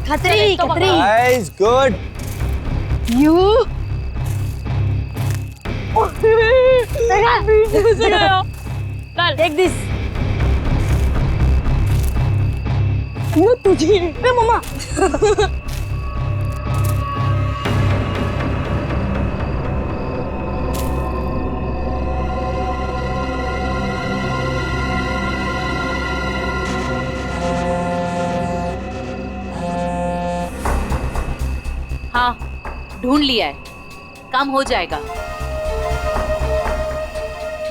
Khatri Khatri. Nice, good. You take this. तुझे मम्मा। हाँ, ढूंढ लिया है, काम हो जाएगा।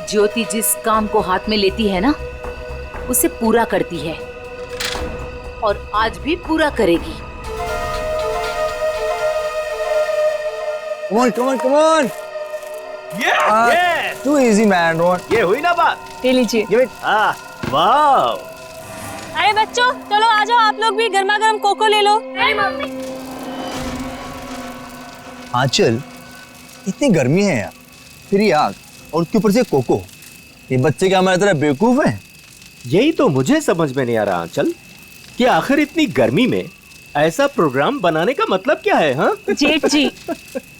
ज्योति जिस काम को हाथ में लेती है ना, उसे पूरा करती है और आज भी पूरा करेगी। Come on, come on, come on. Yes. Too easy, man. Ron. ये हुई ना बात। ले लीजिए। Give it. वाह। अरे बच्चों, चलो आ जाओ, आप लोग भी गर्मा गर्म कोको ले लो। मम्मी। आंचल, इतनी गर्मी है यार, फिर ये आग और उसके ऊपर से कोको। ये बच्चे क्या हमारी तरह बेवकूफ हैं? यही तो मुझे समझ में नहीं आ रहा आंचल, कि आखिर इतनी गर्मी में ऐसा प्रोग्राम बनाने का मतलब क्या है? हाँ जेठ जी,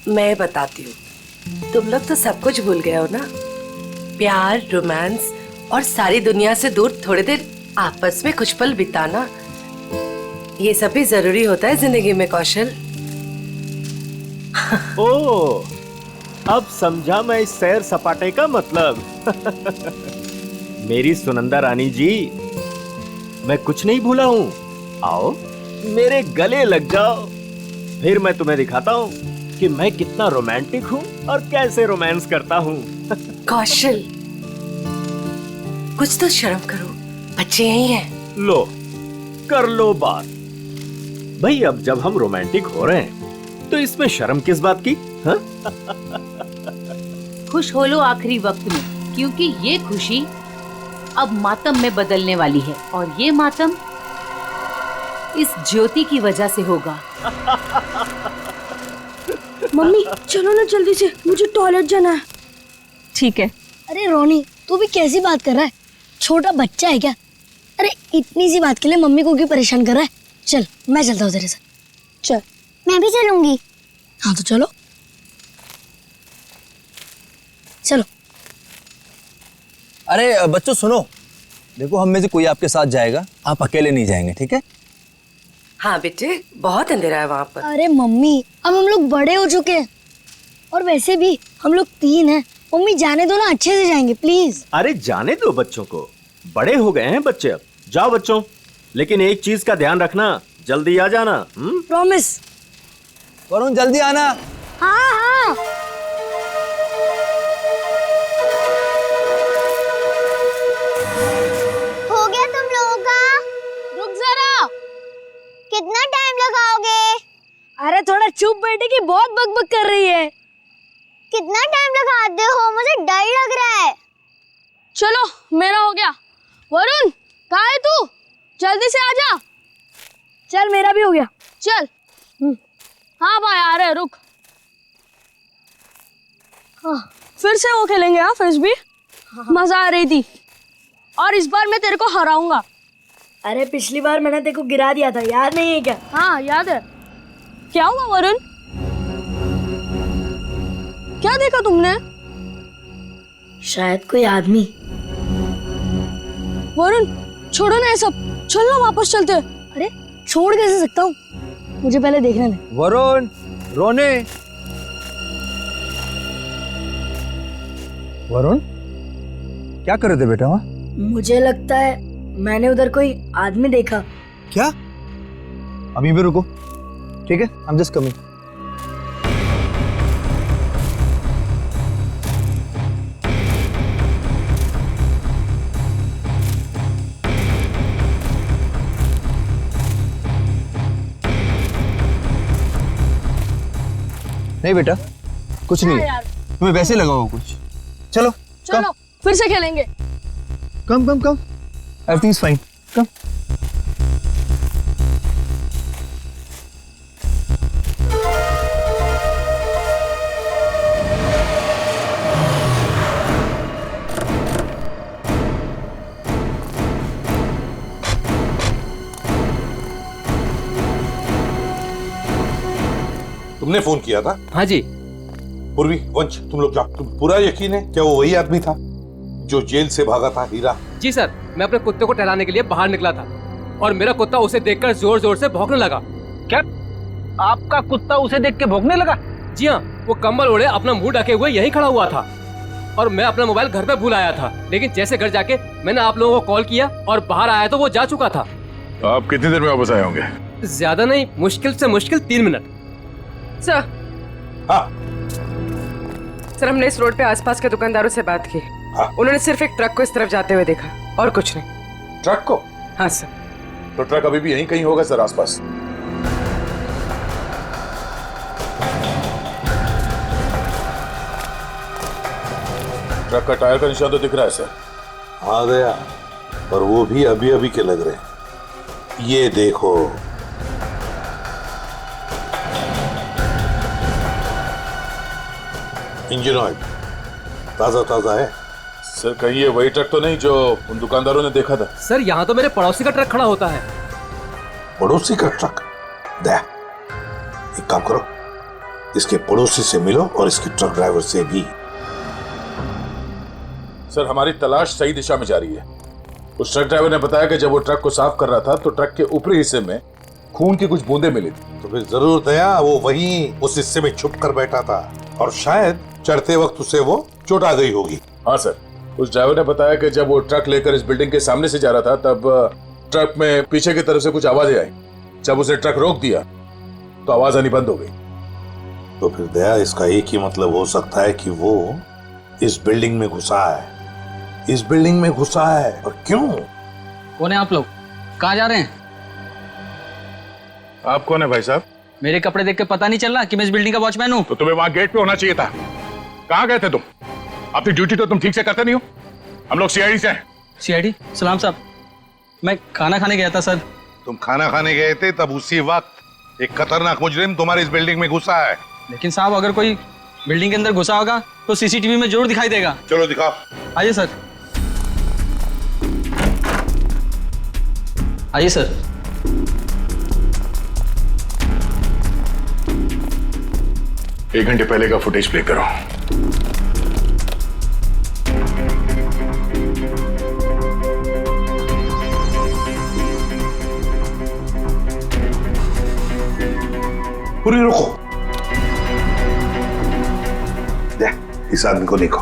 मैं बताती हूँ, तुम लोग तो सब कुछ भूल गए हो ना। प्यार, रोमांस और सारी दुनिया से दूर थोड़ी देर आपस में कुछ पल बिताना, ये सब भी जरूरी होता है जिंदगी में कौशल। ओ, अब समझा मैं इस सैर सपाटे का मतलब। मेरी सुनंदा रानी जी, मैं कुछ नहीं भूला हूँ। आओ मेरे गले लग जाओ, फिर मैं तुम्हें दिखाता हूँ कि मैं कितना रोमांटिक हूँ और कैसे रोमांस करता हूँ। कौशल, कुछ तो शर्म करो, बच्चे यही हैं। लो, कर लो बात। भाई अब जब हम रोमांटिक हो रहे हैं तो इसमें शर्म किस बात की? हाँ? खुश हो लो आखिरी वक्त में, क्योंकि ये खुशी अब मातम में बदलने वाली है और ये मातम इस ज्योति की वजह से होगा। मम्मी चलो ना जल्दी से, मुझे टॉयलेट जाना है। ठीक है। अरे रोनी, तू भी कैसी बात कर रहा है? छोटा बच्चा है क्या? अरे इतनी सी बात के लिए मम्मी को क्यों परेशान कर रहा है? चल मैं चलता हूँ तेरे साथ। चल। मैं भी चलूंगी। हाँ तो चलो चलो। अरे बच्चों सुनो, देखो हम में से कोई आपके साथ जाएगा, आप अकेले नहीं जाएंगे, ठीक है? हाँ बेटे, बहुत अंधेरा है वहाँ पर। अरे मम्मी, अब हम लोग बड़े हो चुके हैं और वैसे भी हम लोग 3 हैं। मम्मी जाने दो ना, अच्छे से जाएंगे प्लीज। अरे जाने दो बच्चों को, बड़े हो गए हैं बच्चे अब। जाओ बच्चों, लेकिन एक चीज का ध्यान रखना, जल्दी आ जाना। प्रॉमिस। वरुण जल्दी आना। हाँ हाँ। हो गया तुम लोगों का? रुक जरा। कितना टाइम लगाओगे? अरे थोड़ा चुप बैठे की बहुत बकबक कर रही है। कितना टाइम लगाते हो? मुझे डर लग रहा है। चलो मेरा हो गया। वरुण कहाँ है तू? जल्दी से आजा। चल मेरा भी हो गया। चल। हाँ भाई आ रहे, रुक। हाँ फिर से वो खेलेंगे। हाँ फिर भी मजा आ रही थी और इस बार मैं तेरे को हराऊंगा। अरे पिछली बार मैंने तेरे को गिरा दिया था, याद नहीं है क्या? हाँ याद है। क्या हुआ वरुण? क्या देखा तुमने? शायद कोई आदमी। वरुण छोड़ो ना ये सब, चल ना वापस चलते। अरे छोड़ कैसे सकता हूँ, मुझे पहले देखने दे। वरुण, रोने। वरुण क्या कर रहे थे बेटा वहाँ? मुझे लगता है मैंने उधर कोई आदमी देखा। क्या? अभी भी रुको, ठीक है? I'm just coming. नहीं बेटा, कुछ नहीं है। तुम्हें वैसे लगा होगा कुछ। चलो चलो फिर से खेलेंगे। कम कम कम, एवरीथिंग इज फाइन, कम। तुमने फोन किया था? हाँ जी। पूर्वी, वंश, तुम लोग जाओ। तुम पूरा यकीन है क्या वो वही आदमी था जो जेल से भागा था, हीरा? जी सर, मैं अपने कुत्ते को टहलाने के लिए बाहर निकला था और मेरा कुत्ता उसे देखकर जोर जोर से भौंकने लगा। क्या आपका कुत्ता उसे देख के भौंकने लगा? जी हाँ, वो कंबल ओढ़े अपना मुंह ढके हुए यहीं खड़ा हुआ था और मैं अपना मोबाइल घर पे भूल आया था, लेकिन जैसे घर जाके मैंने आप लोगों को कॉल किया और बाहर आया तो वो जा चुका था। तो आप कितनी देर में वापस आए होंगे? ज्यादा नहीं, मुश्किल से मुश्किल 3 मिनट। सर। हाँ। सर, हमने इस रोड पे आसपास के दुकानदारों से बात की। हाँ। उन्होंने सिर्फ एक ट्रक को इस तरफ जाते हुए देखा और कुछ नहीं। ट्रक को? हाँ सर। तो ट्रक अभी भी यहीं कहीं होगा सर, आसपास। ट्रक का टायर का निशान तो दिख रहा है सर। हाँ गया, पर वो भी अभी अभी के लग रहे हैं। ये देखो, इंजन ऑयल ताजा ताजा है सर। कहीं ये वही ट्रक तो नहीं जो उन दुकानदारों ने देखा था? सर, यहाँ तो मेरे पड़ोसी का ट्रक खड़ा होता है। पड़ोसी का ट्रक? दे, एक काम करो, इसके पड़ोसी से मिलो और इसके ट्रक ड्राइवर से भी। सर, हमारी तलाश सही दिशा में जा रही है। उस ट्रक ड्राइवर ने बताया कि जब वो ट्रक को साफ कर रहा था तो ट्रक के ऊपरी हिस्से में खून की कुछ बूंदें मिली थी। तो फिर जरूर दया वो वहीं उस हिस्से में छुप कर बैठा था और शायद चढ़ते वक्त उसे वो चोट आ गई होगी। हाँ सर, उस ड्राइवर ने बताया कि जब वो ट्रक लेकर इस बिल्डिंग के सामने से जा रहा था तब ट्रक में पीछे की तरफ से कुछ आवाजें आई। जब उसने ट्रक रोक दिया तो आवाज आनी बंद हो गई। तो फिर दया, इसका एक ही मतलब हो सकता है कि वो इस बिल्डिंग में घुसा है। इस बिल्डिंग में घुसा है। और क्यों? कौन है आप लोग? कहाँ जा रहे हैं? आप कौन है भाई साहब? मेरे कपड़े देख के पता नहीं चल रहा कि मैं इस बिल्डिंग का वॉचमैन हूँ? तो तुम्हें वहां गेट पे होना चाहिए था। कहाँ गए थे तुम? अपनी ड्यूटी तो तुम ठीक से करते नहीं हो। हम लोग सीआईडी से हैं। सीआईडी? सलाम साहब, मैं खाना खाने गया था सर। तुम खाना खाने गए थे, तब उसी वक्त एक खतरनाक मुजरिम तुम्हारे इस बिल्डिंग में घुसा है। लेकिन साहब, अगर कोई बिल्डिंग के अंदर घुसा होगा तो सीसीटीवी में जरूर दिखाई देगा। चलो दिखाओ। आइए सर। आइए सर। एक घंटे पहले का फुटेज प्ले करो। पूरी रुको। इस आदमी को देखो,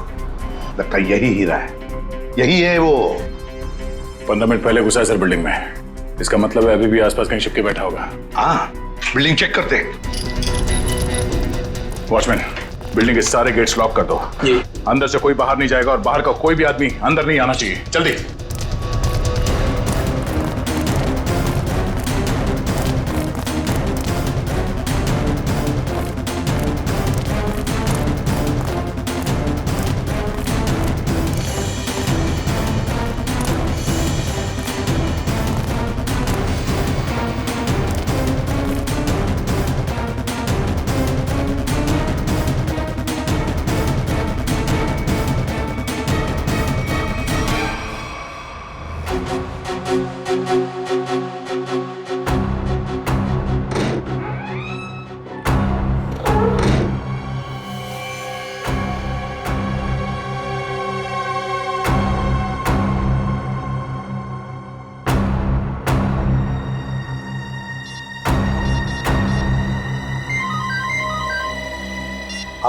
लगता है यही हीरा है। यही है वो। 15 मिनट पहले घुसा है सर बिल्डिंग में। इसका मतलब है अभी भी आसपास कहीं छिपके बैठा होगा। हाँ, बिल्डिंग चेक करते। वॉचमैन, बिल्डिंग के सारे गेट्स लॉक कर दो। अंदर से कोई बाहर नहीं जाएगा और बाहर का कोई भी आदमी अंदर नहीं आना चाहिए। जल्दी।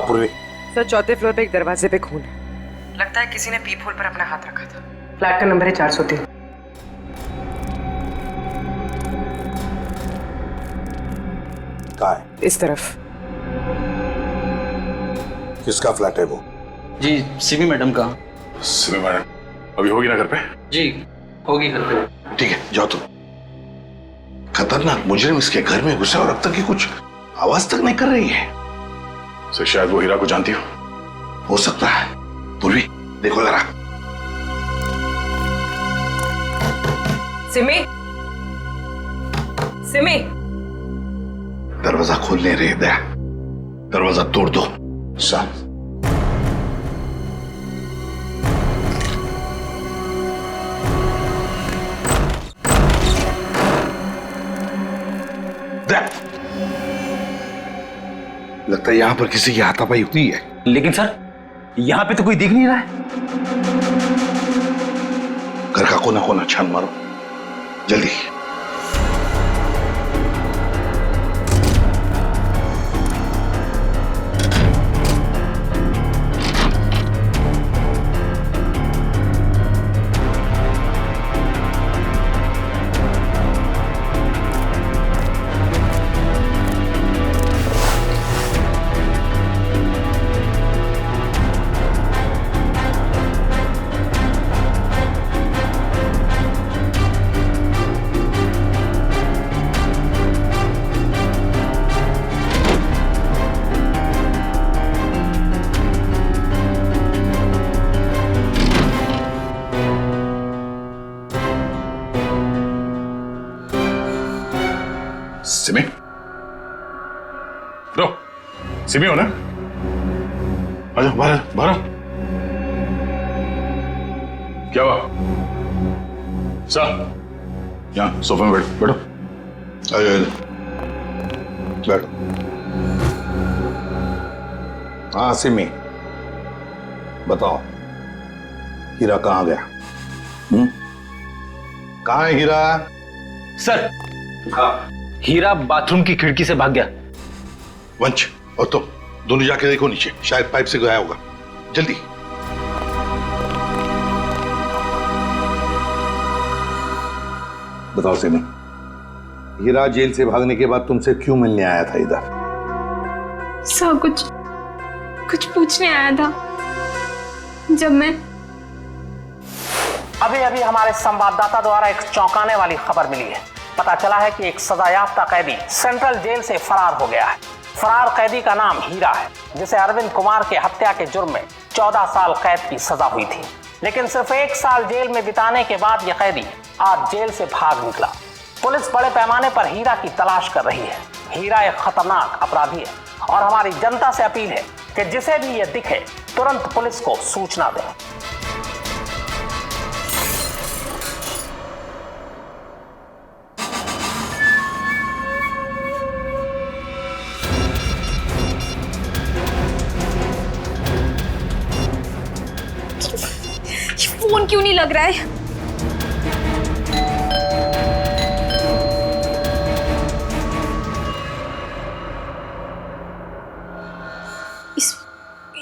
पूर्वी। सर, चौथे फ्लोर पे एक दरवाजे पे खून है। लगता है किसी ने पीप होल पर अपना हाथ रखा था। फ्लैट का नंबर है 403। कहाँ है? इस तरफ। किसका फ्लैट है वो? जी, सिमी मैडम का। सिमी मैडम अभी होगी ना घर पे? जी, होगी घर पे। ठीक है, जाओ तुम। खतरनाक मुजरिम इसके घर में घुसा और अब तक की कुछ आवाज तक नहीं कर रही है। सर, शायद वो हीरा को जानती हो सकता है। पूर्वी, देखो जरा। सिमी, सिमी। दरवाजा खोल नहीं रही दया। दरवाजा तोड़ दो। सर, लगता है यहाँ पर किसी की हाथापाई हुई है। लेकिन सर यहाँ पे तो कोई दिख नहीं रहा है। घर का कोना कोना छान मारो जल्दी। सिमी, रो, सिमी हो ना? आजा बाहर बाहर। क्या हुआ? सर, यहाँ सोफे में बैठो। आजा बैठो। हाँ सिमी, बताओ हीरा कहाँ गया? कहाँ है हीरा? सर हीरा बाथरूम की खिड़की से भाग गया। वंश और तुम दोनों जाके देखो नीचे, शायद पाइप से गया होगा। जल्दी। बताओ सिमी, हीरा जेल से भागने के बाद तुमसे क्यों मिलने आया था इधर? सर कुछ पूछने आया था। जब मैं अभी हमारे संवाददाता द्वारा एक चौंकाने वाली खबर मिली है। पता चला है कि एक सजायाफ्ता कैदी सेंट्रल जेल से फरार हो गया है। फरार कैदी का नाम हीरा है, जिसे अरविंद कुमार के हत्या के जुर्म में 14 साल कैद की सजा हुई थी। लेकिन सिर्फ 1 साल जेल में बिताने के बाद यह कैदी आज जेल से भाग निकला। पुलिस बड़े पैमाने पर हीरा की तलाश कर रही है। हीरा एक खतरनाक अपराधी है और हमारी जनता से अपील है कि जिसे भी यह दिखे तुरंत पुलिस को सूचना दें। फोन क्यों नहीं लग रहा है?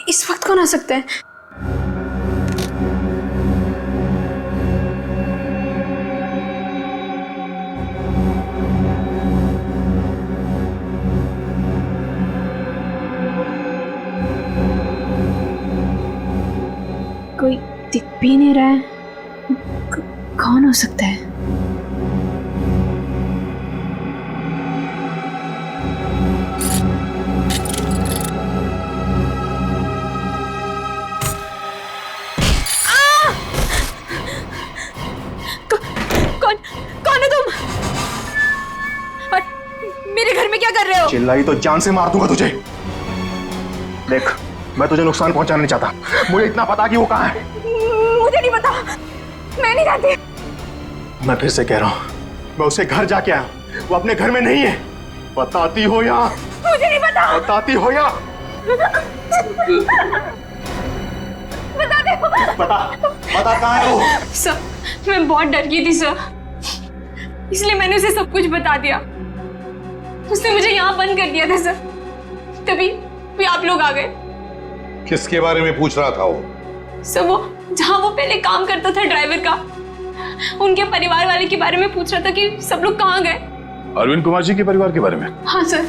इस वक्त कौन आ सकता है? कोई दिख भी नहीं रहा है। कौन हो सकता है? कौन है तुम? और मेरे घर में क्या कर रहे हो? चिल्लाई तो जान से मार दूंगा तुझे। देख, मैं तुझे नुकसान पहुंचाना नहीं चाहता। मुझे इतना पता कि वो कहाँ है। मुझे नहीं पता, मैं नहीं जानती। मैं फिर से कह रहा हूँ, मैं उसे घर जाके आया, वो अपने घर में नहीं है। बताती हो या? मुझे नहीं पता। बताती हो या? बता दे। बता कहाँ है वो? सर, मैं बहुत डर गई थी सर, इसलिए मैंने उसे सब कुछ बता दिया। उसने मुझे यहाँ बंद कर दिया था सर, तभी आप लोग आ गए। किसके बारे में पूछ रहा था वो? सर, वो जहाँ वो पहले काम करता था ड्राइवर का, उनके परिवार वाले के बारे में पूछ रहा था कि सब लोग कहाँ गए। अरविंद कुमार जी के परिवार के बारे में? हाँ सर,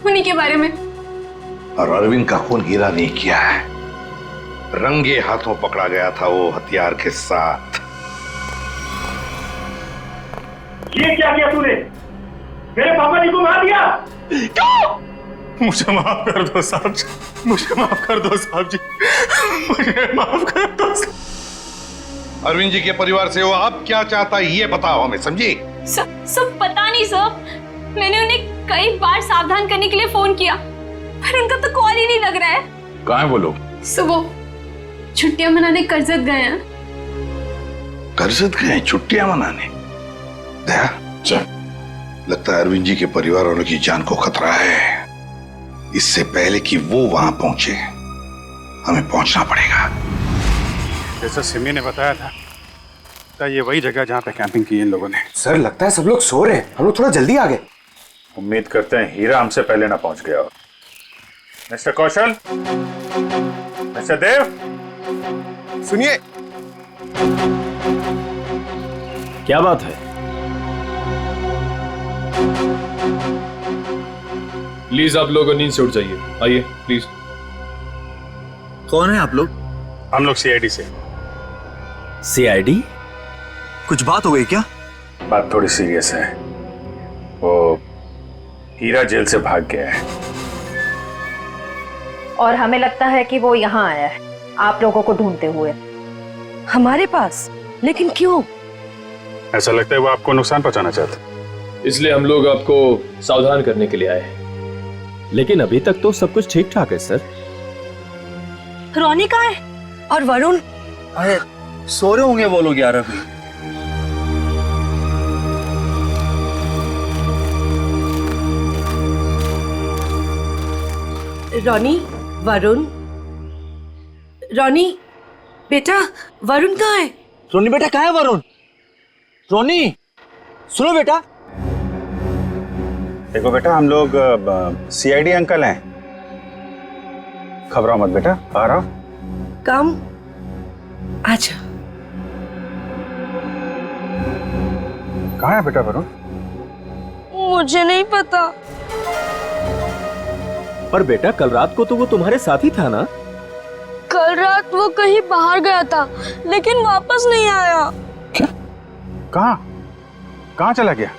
उन्हीं के बारे में। और अरविंद का खून हीरा नहीं किया है, रंगे हाथों पकड़ा गया था वो हथियार के साथ। ये क्या किया तूने? मेरे पापा जी को मार दिया। क्यों? मुझे माफ कर दो साहब जी, मुझे माफ कर दो साहब जी, मुझे माफ कर दो। अरविंद जी के परिवार से वो अब क्या चाहता है ये बताओ हमें, समझी? सब पता नहीं सर, मैंने उन्हें कई बार सावधान करने के लिए फोन किया, पर उनका तो कॉल ही नहीं लग रहा है। कहाँ है वो लोग? सर, वो छुट्टियां मनाने करजत गए हैं। करजत गए छुट्टियां मनाने? दया, लगता है अरविंद जी के परिवार वालों की जान को खतरा है, इससे पहले कि वो वहां पहुंचे हमें पहुंचना पड़ेगा। जैसा सिमी ने बताया था, तो ये वही जगह जहाँ पे कैंपिंग की इन लोगों ने। सर लगता है सब लोग सो रहे हैं, हम लोग थोड़ा जल्दी आ गए। उम्मीद करते हैं हीरा हमसे पहले ना पहुंच गया हो। मिस्टर कौशल, मिस्टर देव, सुनिए। क्या बात है? प्लीज आप लोग नींद से उठ जाइए, आइए प्लीज। कौन है आप लोग? हम लोग सीआईडी से। सीआईडी? कुछ बात हो गई क्या? बात थोड़ी सीरियस है। वो हीरा जेल से भाग गया है और हमें लगता है कि वो यहाँ आया है आप लोगों को ढूंढते हुए हमारे पास। लेकिन क्यों? ऐसा लगता है वो आपको नुकसान पहुंचाना चाहते हैं। इसलिए हम लोग आपको सावधान करने के लिए आए हैं। लेकिन अभी तक तो सब कुछ ठीक ठाक है सर। रोनी कहाँ है? और वरुण? अरे सो रहे होंगे वो लोग यार अभी। रोनी, वरुण, रोनी बेटा, वरुण कहाँ है? रोनी बेटा कहाँ है वरुण? रोनी सुनो बेटा। देखो बेटा, हम लोग सीआईडी अंकल हैं। घबराओ मत बेटा, आ रहा। कम अच्छा। कहाँ है बेटा वरुण? मुझे नहीं पता। पर बेटा कल रात को तो वो तुम्हारे साथ ही था ना? कल रात वो कहीं बाहर गया था लेकिन वापस नहीं आया। क्या? कहाँ? कहाँ चला गया?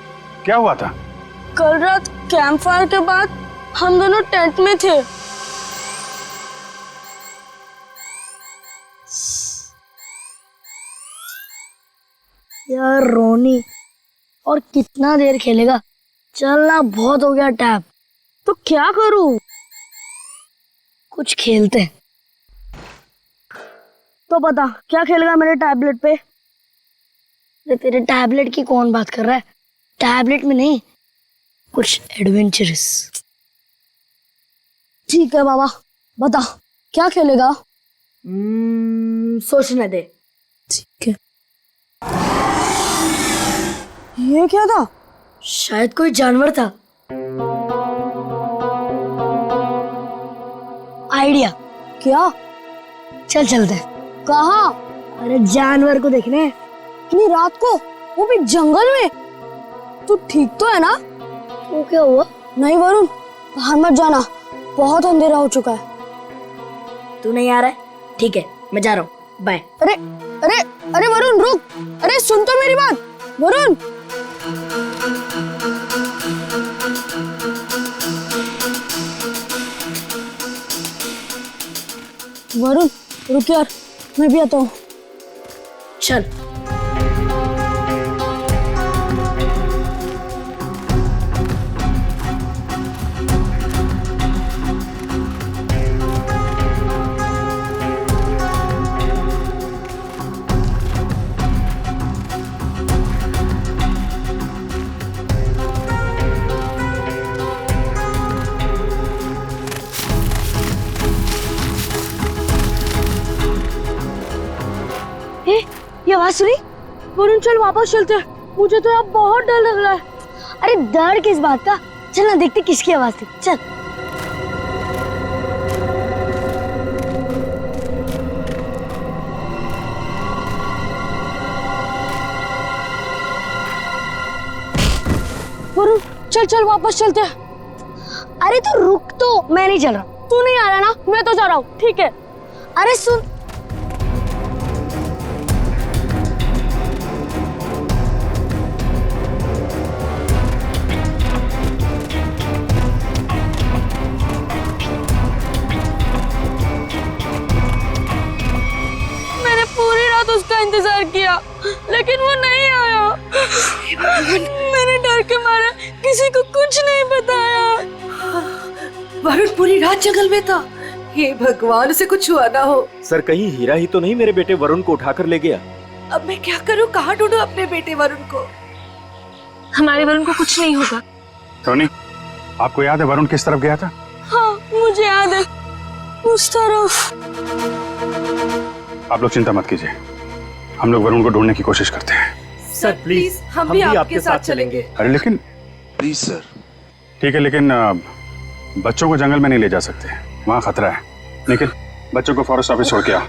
क्या हुआ था? कल रात कैंप फायर के बाद हम दोनों टेंट में थे। यार रोनी, और कितना देर खेलेगा? चलना बहुत हो गया टैब। तो क्या करूं? कुछ खेलते हैं। तो बता क्या खेलेगा मेरे टैबलेट पे? तेरे टैबलेट की कौन बात कर रहा है? टैबलेट में नहीं, कुछ एडवेंचरस। ठीक है बाबा, बता क्या खेलेगा? सोचने दे। ठीक है। ये क्या था? शायद कोई जानवर था। आइडिया। क्या? चल चलते हैं। कहाँ? अरे जानवर को देखने। इतनी रात को, वो भी जंगल में। तू ठीक तो है ना? वो क्या हुआ? नहीं वरुण, बाहर मत जाना, बहुत अंधेरा हो चुका है। तू नहीं आ रहा है? ठीक है, मैं जा रहा हूँ, बाय। अरे अरे अरे वरुण रुक। अरे सुन तो मेरी बात वरुण। वरुण रुक यार, मैं भी आता हूँ। चल। ये आवाज सुनी? वरुण चल वापस चलते हैं, मुझे तो अब बहुत डर लग रहा है। अरे डर किस बात का? चल ना देखते किसकी आवाज थी। चल। वरुण चल चल वापस चलते हैं। अरे तो रुक तो, मैं नहीं चल रहा। तू नहीं आ रहा ना? मैं तो जा रहा हूँ। ठीक है। अरे सुन। उसका इंतजार किया लेकिन वो नहीं आया। मैंने डर के मारे किसी को कुछ नहीं बताया। वरुण पूरी रात जंगल में था। हे भगवान, उसे कुछ हुआ ना हो। सर कहीं हीरा ही तो नहीं मेरे बेटे वरुण को उठाकर ले गया? अब मैं क्या करूं? कहाँ ढूंढूं अपने बेटे वरुण को? हमारे वरुण को कुछ नहीं होगा। टोनी, आपको याद है वरुण किस तरफ गया था? हाँ मुझे याद है, उस तरफ। आप लोग चिंता मत कीजिए, हम लोग वरुण को ढूंढने की कोशिश करते हैं। सर प्लीज हम भी आपके साथ चलेंगे। अरे लेकिन प्लीज सर। ठीक है, लेकिन बच्चों को जंगल में नहीं ले जा सकते, वहाँ खतरा है। लेकिन बच्चों को फॉरेस्ट ऑफिस छोड़ के आओ,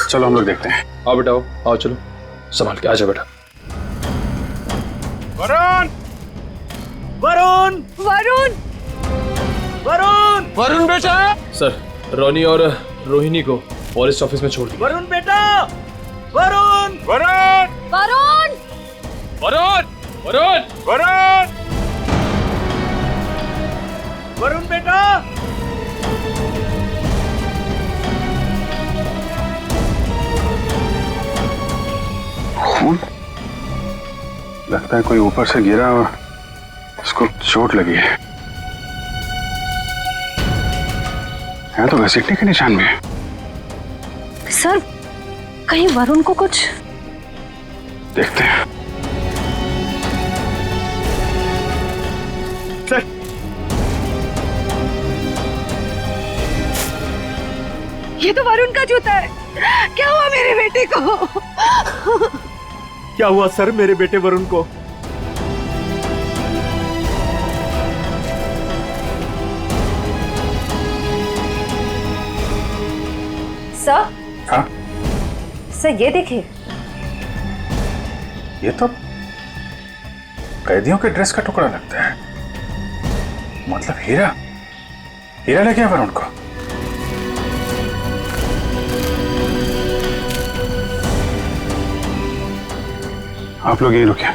चलो हम लोग देखते हैं। आओ बेटा आओ, चलो संभाल के आजा बेटा। वरुण! वरुण! वरुण! वरुण! वरुण बेटा! सर, रोनी और रोहिणी को फॉरेस्ट ऑफिस में छोड़ दिया। वरुण बेटा! वरुण! वरुण! वरुण! वरुण! वरुण! वरुण! वरुण बेटा! खून? लगता है कोई ऊपर से गिरा और उसको चोट लगी है। यहाँ तो घसीटने के निशान में है। सर, कहीं वरुण को कुछ? देखते हैं। सर, ये तो वरुण का जूता है। क्या हुआ मेरे बेटे को? क्या हुआ सर मेरे बेटे वरुण को? सर? हाँ? सर ये देखिए। ये तो कैदियों के ड्रेस का टुकड़ा लगता है। मतलब हीरा ले गया वरुण को। आप लोग यहीं रुकिए।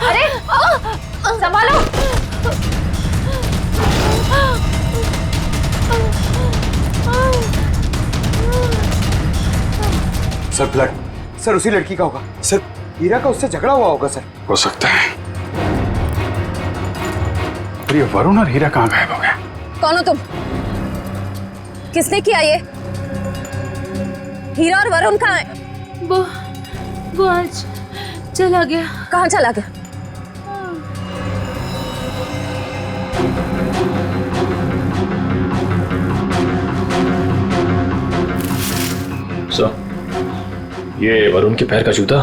अरे संभालो। सर ब्लड, सर उसी लड़की का होगा। सर हीरा का उससे झगड़ा हुआ होगा सर। हो सकता है। पर ये वरुण और हीरा कहाँ गायब हो गए? कौन हो तुम? किसने किया ये? हीरा और वरुण कहाँ है? वो आज चला गया। कहाँ चला गया? सर, ये वरुण के पैर का जूता।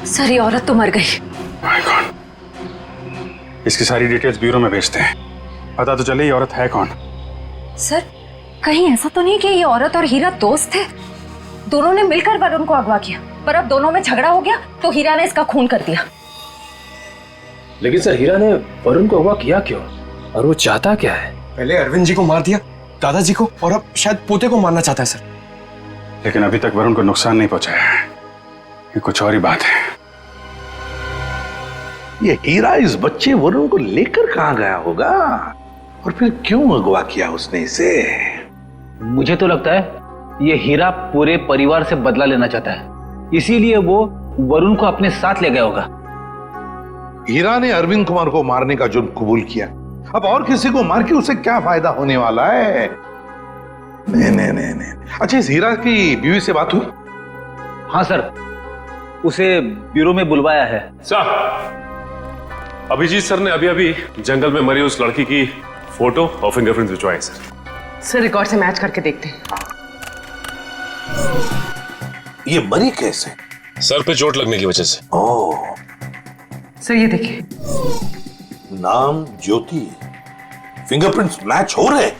सर ये औरत तो मर गई। My God. इसकी सारी डिटेल्स ब्यूरो में भेजते हैं, पता तो चले ये औरत है कौन। सर कहीं ऐसा तो नहीं कि ये औरत और हीरा दोस्त थे? दोनों ने मिलकर वरुण को अगवा किया, पर अब दोनों में झगड़ा हो गया तो हीरा ने इसका खून कर दिया। लेकिन सर, हीरा ने वरुण को अगवा किया क्यों और वो चाहता क्या है? पहले अरविंद जी को मार दिया, दादाजी को, और अब शायद पोते को मारना चाहता है सर। लेकिन अभी तक वरुण को नुकसान नहीं पहुंचाया है। ये कुछ और ही बात है। ये हीरा इस बच्चे वरुण को लेकर कहाँ गया होगा और फिर क्यों अगवा किया उसने इसे? मुझे तो लगता है ये हीरा पूरे परिवार से बदला लेना चाहता है, इसीलिए वो वरुण को अपने साथ ले गया होगा। हीरा ने अरविंद कुमार को मारने का जुर्म कबूल किया, अब और किसी को मार के उसे क्या फायदा होने वाला है? नहीं। अच्छा, इस हीरा की बीवी से बात हुई? हाँ सर, उसे ब्यूरो में बुलवाया है। सर, अभिजीत सर ने अभी जंगल में मरी उस लड़की की फोटो और फिंगरप्रिंट्स भिजवाए सर रिकॉर्ड से मैच करके देखते हैं। ये मरी कैसे? सर पे चोट लगने की वजह से। ओह, सर ये देखिए, नाम ज्योति, फिंगरप्रिंट्स मैच हो रहे।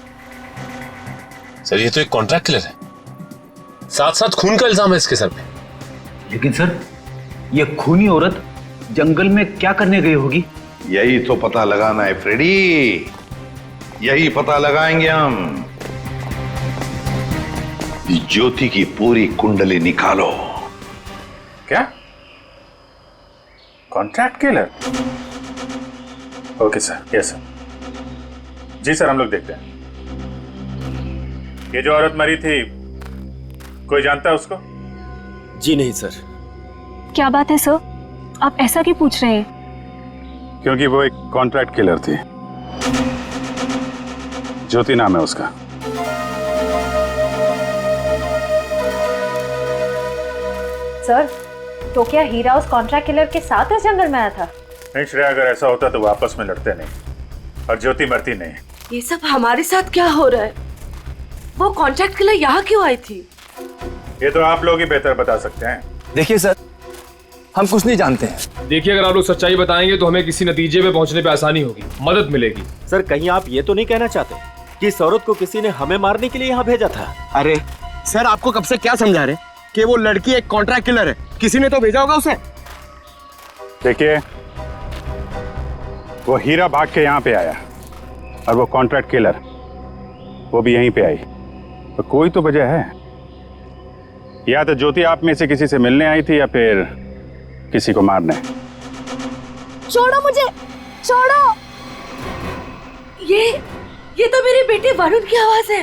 सर ये तो एक कॉन्ट्रैक्ट किलर है, साथ साथ खून का इल्जाम है इसके सर पे। लेकिन सर, ये खूनी औरत जंगल में क्या करने गई होगी? यही तो पता लगाना है फ्रेडी, यही पता लगाएंगे हम। ज्योति की पूरी कुंडली निकालो। क्या? Contract killer? Okay sir, yes sir. जी सर, हम लोग देखते हैं। ये जो औरत मरी थी, कोई जानता है उसको? जी नहीं सर। क्या बात है सर, आप ऐसा क्यों पूछ रहे हैं? क्योंकि वो एक कॉन्ट्रैक्ट किलर थी। ज्योति नाम है उसका। सर, तो क्या हीरा उस कॉन्ट्रैक्ट किलर के साथ इस जंगल में आया था? नहीं श्रेया, अगर ऐसा होता तो वो आपस में लड़ते नहीं और ज्योति मरती नहीं। ये सब हमारे साथ क्या हो रहा है? वो कॉन्ट्रैक्ट किलर यहाँ क्यों आई थी? ये तो आप लोग ही बेहतर बता सकते हैं। देखिए सर, हम कुछ नहीं जानते हैं। देखिए, अगर आप लोग सच्चाई बताएंगे तो हमें किसी नतीजे पे पहुंचने पे आसानी होगी, मदद मिलेगी। सर, कहीं आप ये तो नहीं कहना चाहते कि इस औरत को किसी ने हमें मारने के लिए यहाँ भेजा था? अरे सर, आपको कब से क्या समझा रहे कि वो लड़की एक कॉन्ट्रैक्ट किलर है? किसी ने तो भेजा होगा उसे। देखिए, वो हीरा भाग के यहाँ पे आया और वो कॉन्ट्रैक्ट किलर वो भी यहीं पे आई, तो कोई तो वजह है। या तो ज्योति आप में से किसी से मिलने आई थी या फिर किसी को मारने। छोड़ो मुझे, छोड़ो। ये तो मेरे बेटे वरुण की आवाज है।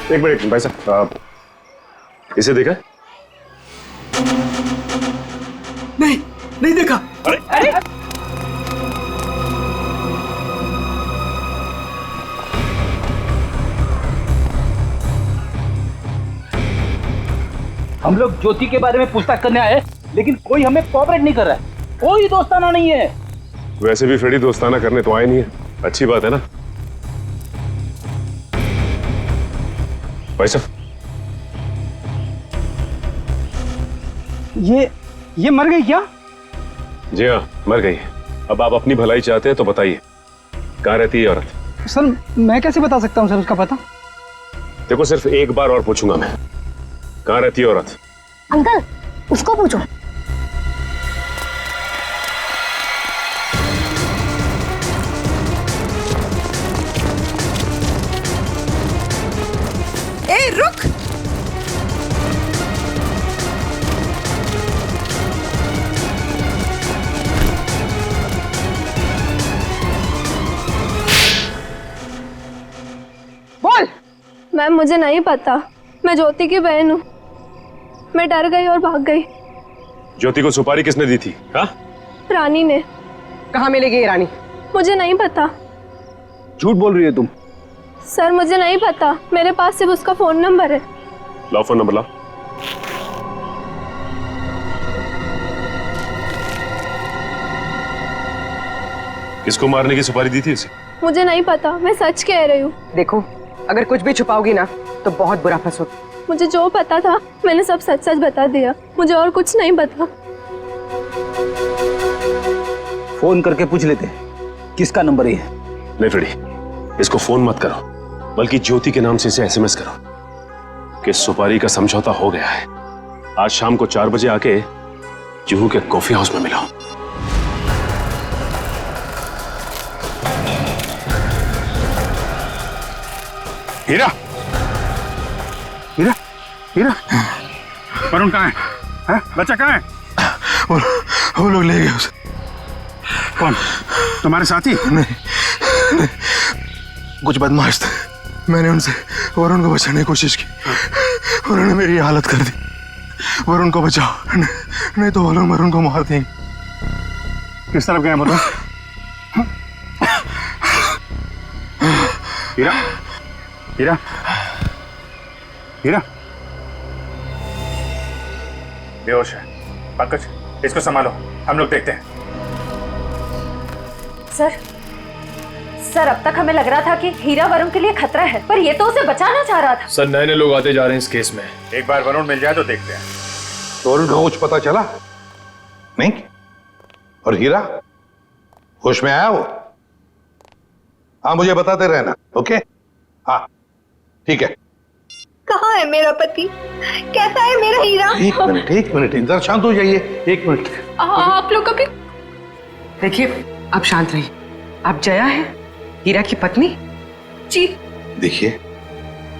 एक मिनट भाई साहब, इसे देखा? नहीं देखा। अरे हम लोग ज्योति के बारे में पूछताछ करने आए, लेकिन कोई हमें कोऑपरेट नहीं कर रहा है। कोई दोस्ताना नहीं है। वैसे भी फ्रेडी दोस्ताना करने तो आए नहीं है, अच्छी बात है ना भाई साहब। ये मर गई क्या? जी हाँ, मर गई। अब आप अपनी भलाई चाहते हैं तो बताइए, कहाँ रहती है औरत? सर, मैं कैसे बता सकता हूँ सर उसका पता? देखो, सिर्फ एक बार और पूछूंगा मैं, कहाँ रहती है औरत? अंकल, उसको पूछो। ए, रुक। बोल। मैम, मुझे नहीं पता, मैं ज्योति की बहन हूँ। मैं डर गई और भाग गई। ज्योति को सुपारी किसने दी थी? हाँ? रानी ने। कहाँ मिलेगी ये रानी? मुझे नहीं पता। झूठ बोल रही है तुम। सर, मुझे नहीं पता, मेरे पास सिर्फ उसका फोन नंबर है। लाओ फोन नंबर, लाओ। किसको मारने की सुपारी दी थी उसे? मुझे नहीं पता, मैं सच कह रही हूँ। देखो, अगर कुछ भी छुपाओगी ना तो बहुत बुरा फंसोगी। मुझे जो पता था मैंने सब सच सच बता दिया, मुझे और कुछ नहीं पता। फोन करके पूछ लेते किसका नंबर है। नहीं फ्रेडी, इसको फोन मत करो, बल्कि ज्योति के नाम से इसे एसएमएस करो कि सुपारी का समझौता हो गया है। आज शाम को 4 बजे आके जुहू के कॉफी हाउस में मिलाओ। हीरा, हीरा, हीरा, वरुण कहाँ है? बच्चा कहाँ है? वो लोग ले गए उसे। कौन? तुम्हारे साथी? नहीं, कुछ बदमाश थे। मैंने उनसे वरुण को बचाने की कोशिश की, उन्होंने मेरी हालत कर दी। वरुण को बचाओ, नहीं तो वो लोग वरुण को मार देंगे। किस तरफ गए बोलो? हीरा, हीरा, हीरा, बेहोश है। पंकज, इसको संभालो, हम लोग देखते हैं। सर, अब तक हमें लग रहा था कि हीरा वरुण के लिए खतरा है, पर ये तो उसे बचाना चाह रहा था। सर, नए नए लोग आते जा रहे हैं इस केस में। एक बार वरुण मिल जाए तो देखते हैं। तो वरुण को कुछ पता चला नहीं? और हीरा होश में आया वो? हाँ, मुझे बताते रहना। ओके? हाँ, ठीक है। कहाँ है मेरा पति? कैसा है मेरा हीरा? एक मिनट, इधर शांत हो जाइए। एक मिनट। आप लोग कभी। देखिए, आप शांत रहिए। आप जया है, हीरा की पत्नी? जी। देखिए,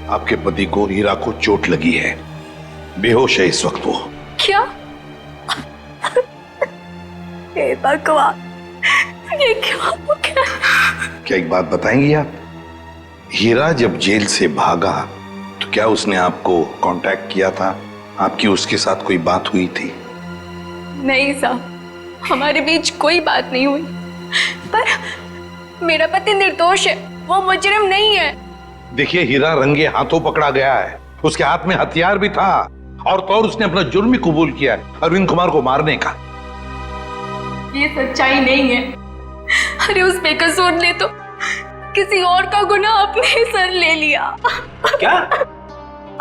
आपके पति को हीरा को चोट लगी है, बेहोश है इस वक्त वो। क्या? हे भगवान, ये क्या हो गया? क्या एक बात बताएंगी आप? हीरा जब जेल से भागा तो क्या उसने आपको कांटेक्ट किया था? आपकी उसके साथ कोई बात हुई थी? नहीं साहब, हमारे बीच कोई बात नहीं हुई। पर मेरा पति निर्दोष है, वो मुजरिम नहीं है। देखिए, हीरा रंगे हाथों पकड़ा गया है, उसके हाथ में हथियार भी था और तो और उसने अपना जुर्म भी कबूल किया है, अरविंद कुमार को मारने का। ये सच्चाई नहीं है। अरे उस बेकसूर ने तो किसी और का गुनाह अपने सर ले लिया। क्या?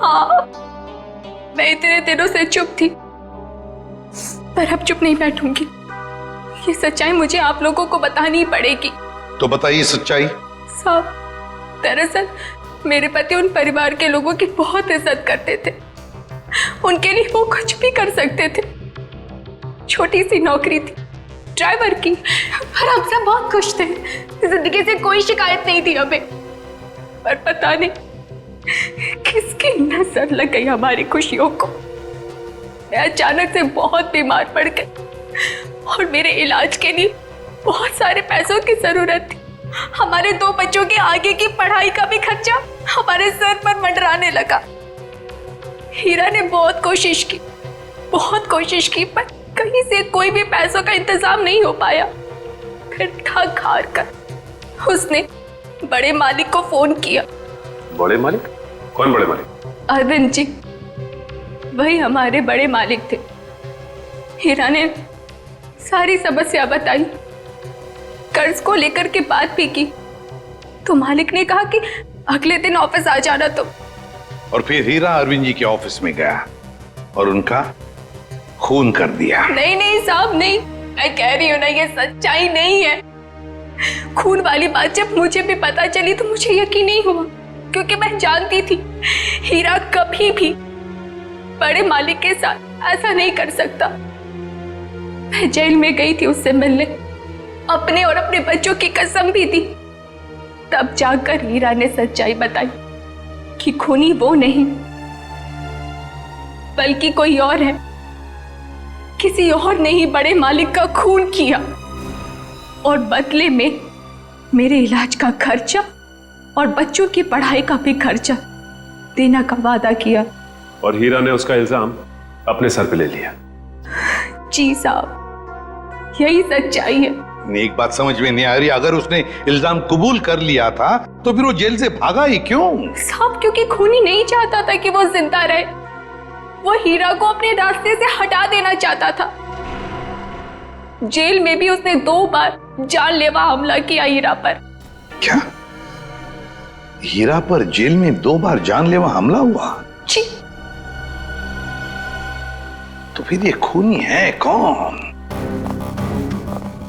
हाँ, मैं इतने दिनों से चुप थी, पर अब चुप नहीं बैठूंगी। ये सच्चाई मुझे आप लोगों को बतानी पड़ेगी। तो बताइए सच्चाई। साहब, दरअसल मेरे पति उन परिवार के लोगों की बहुत इज्जत करते थे। उनके लिए वो कुछ भी कर सकते थे। छोटी सी नौकरी थी, ड्राइवर की, और हम सब बहुत खुश थे। जिंदगी से कोई शिकायत नहीं थी हमें। पर पता नहीं किसकी नजर लग गई हमारी खुशियों को। मैं अचानक से बहुत बीमार पड़ गई और मेरे इलाज के लिए बहुत सारे पैसों की जरूरत थी। हमारे 2 बच्चों के आगे की पढ़ाई का भी खर्चा हमारे सर पर मंडराने लगा। हीरा ने बहुत कोशिश की, पर कहीं से कोई भी पैसों का इंतजाम नहीं हो पाया। फिर थक हार कर उसने बड़े मालिक को फोन किया। बड़े मालिक? कौन बड़े मालिक? अरविंद जी, वही हमारे बड़े मालिक थे। हीरा ने सारी समस्या बताई, कर्ज को लेकर के बात भी की, तो मालिक ने कहा कि अगले दिन ऑफिस आ जाना। तो और फिर हीरा अरविंद जी के ऑफिस में गया और उनका खून कर दिया। नहीं साहब, नहीं, मैं कह रही हूँ ना, ये सच्चाई नहीं है। खून वाली बात जब मुझे भी पता चली तो मुझे यकीन नहीं हुआ, क्योंकि मैं जानती थी हीरा कभी भी बड़े मालिक के साथ ऐसा नहीं कर सकता। मैं जेल में गई थी उससे मिलने, अपने और अपने बच्चों की कसम भी दी। तब जाकर हीरा ने सच्चाई बताई कि खूनी वो नहीं बल्कि कोई और है। किसी और ने ही बड़े मालिक का खून किया और बदले में मेरे इलाज का खर्चा और बच्चों की पढ़ाई का भी खर्चा देने का वादा किया। और हीरा ने उसका इल्जाम अपने सर पे ले लिया। जी साहब, यही सच्चाई है। एक बात समझ में नहीं आ रही, अगर उसने इल्जाम कबूल कर लिया था तो फिर वो जेल से भागा ही क्यों? साहब, क्योंकि खूनी नहीं चाहता था कि वो जिंदा रहे। वो हीरा को अपने रास्ते से हटा देना चाहता था। जेल में भी उसने 2 बार जानलेवा हमला किया हीरा पर। क्या? हीरा पर जेल में 2 बार जानलेवा हमला हुआ? जी। तो फिर ये खूनी है कौन?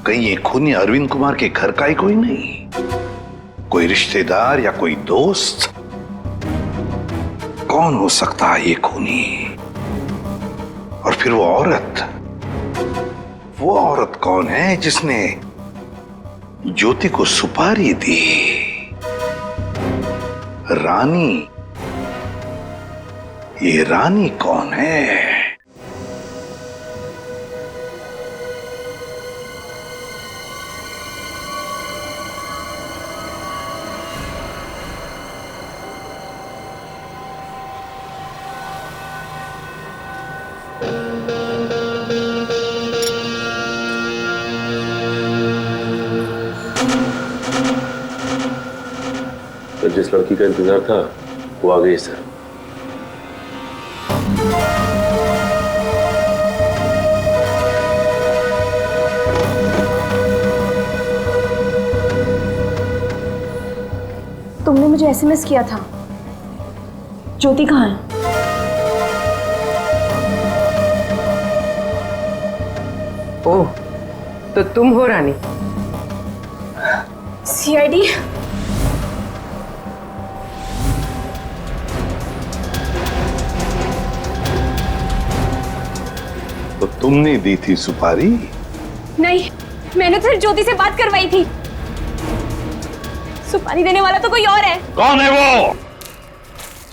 कहीं ये खूनी अरविंद कुमार के घर का ही कोई नहीं? कोई रिश्तेदार या कोई दोस्त? कौन हो सकता है ये खूनी? और फिर वो औरत कौन है जिसने ज्योति को सुपारी दी? रानी। ये रानी कौन है? जिस लड़की का इंतजार था वो आ गई सर। तुमने मुझे एसएमएस किया था। ज्योति कहाँ है? ओह, तो तुम हो रानी? सीआईडी? तो तुमने दी थी सुपारी? नहीं, मैंने तो सिर्फ ज्योति से बात करवाई थी। सुपारी देने वाला तो कोई और है। कौन है वो?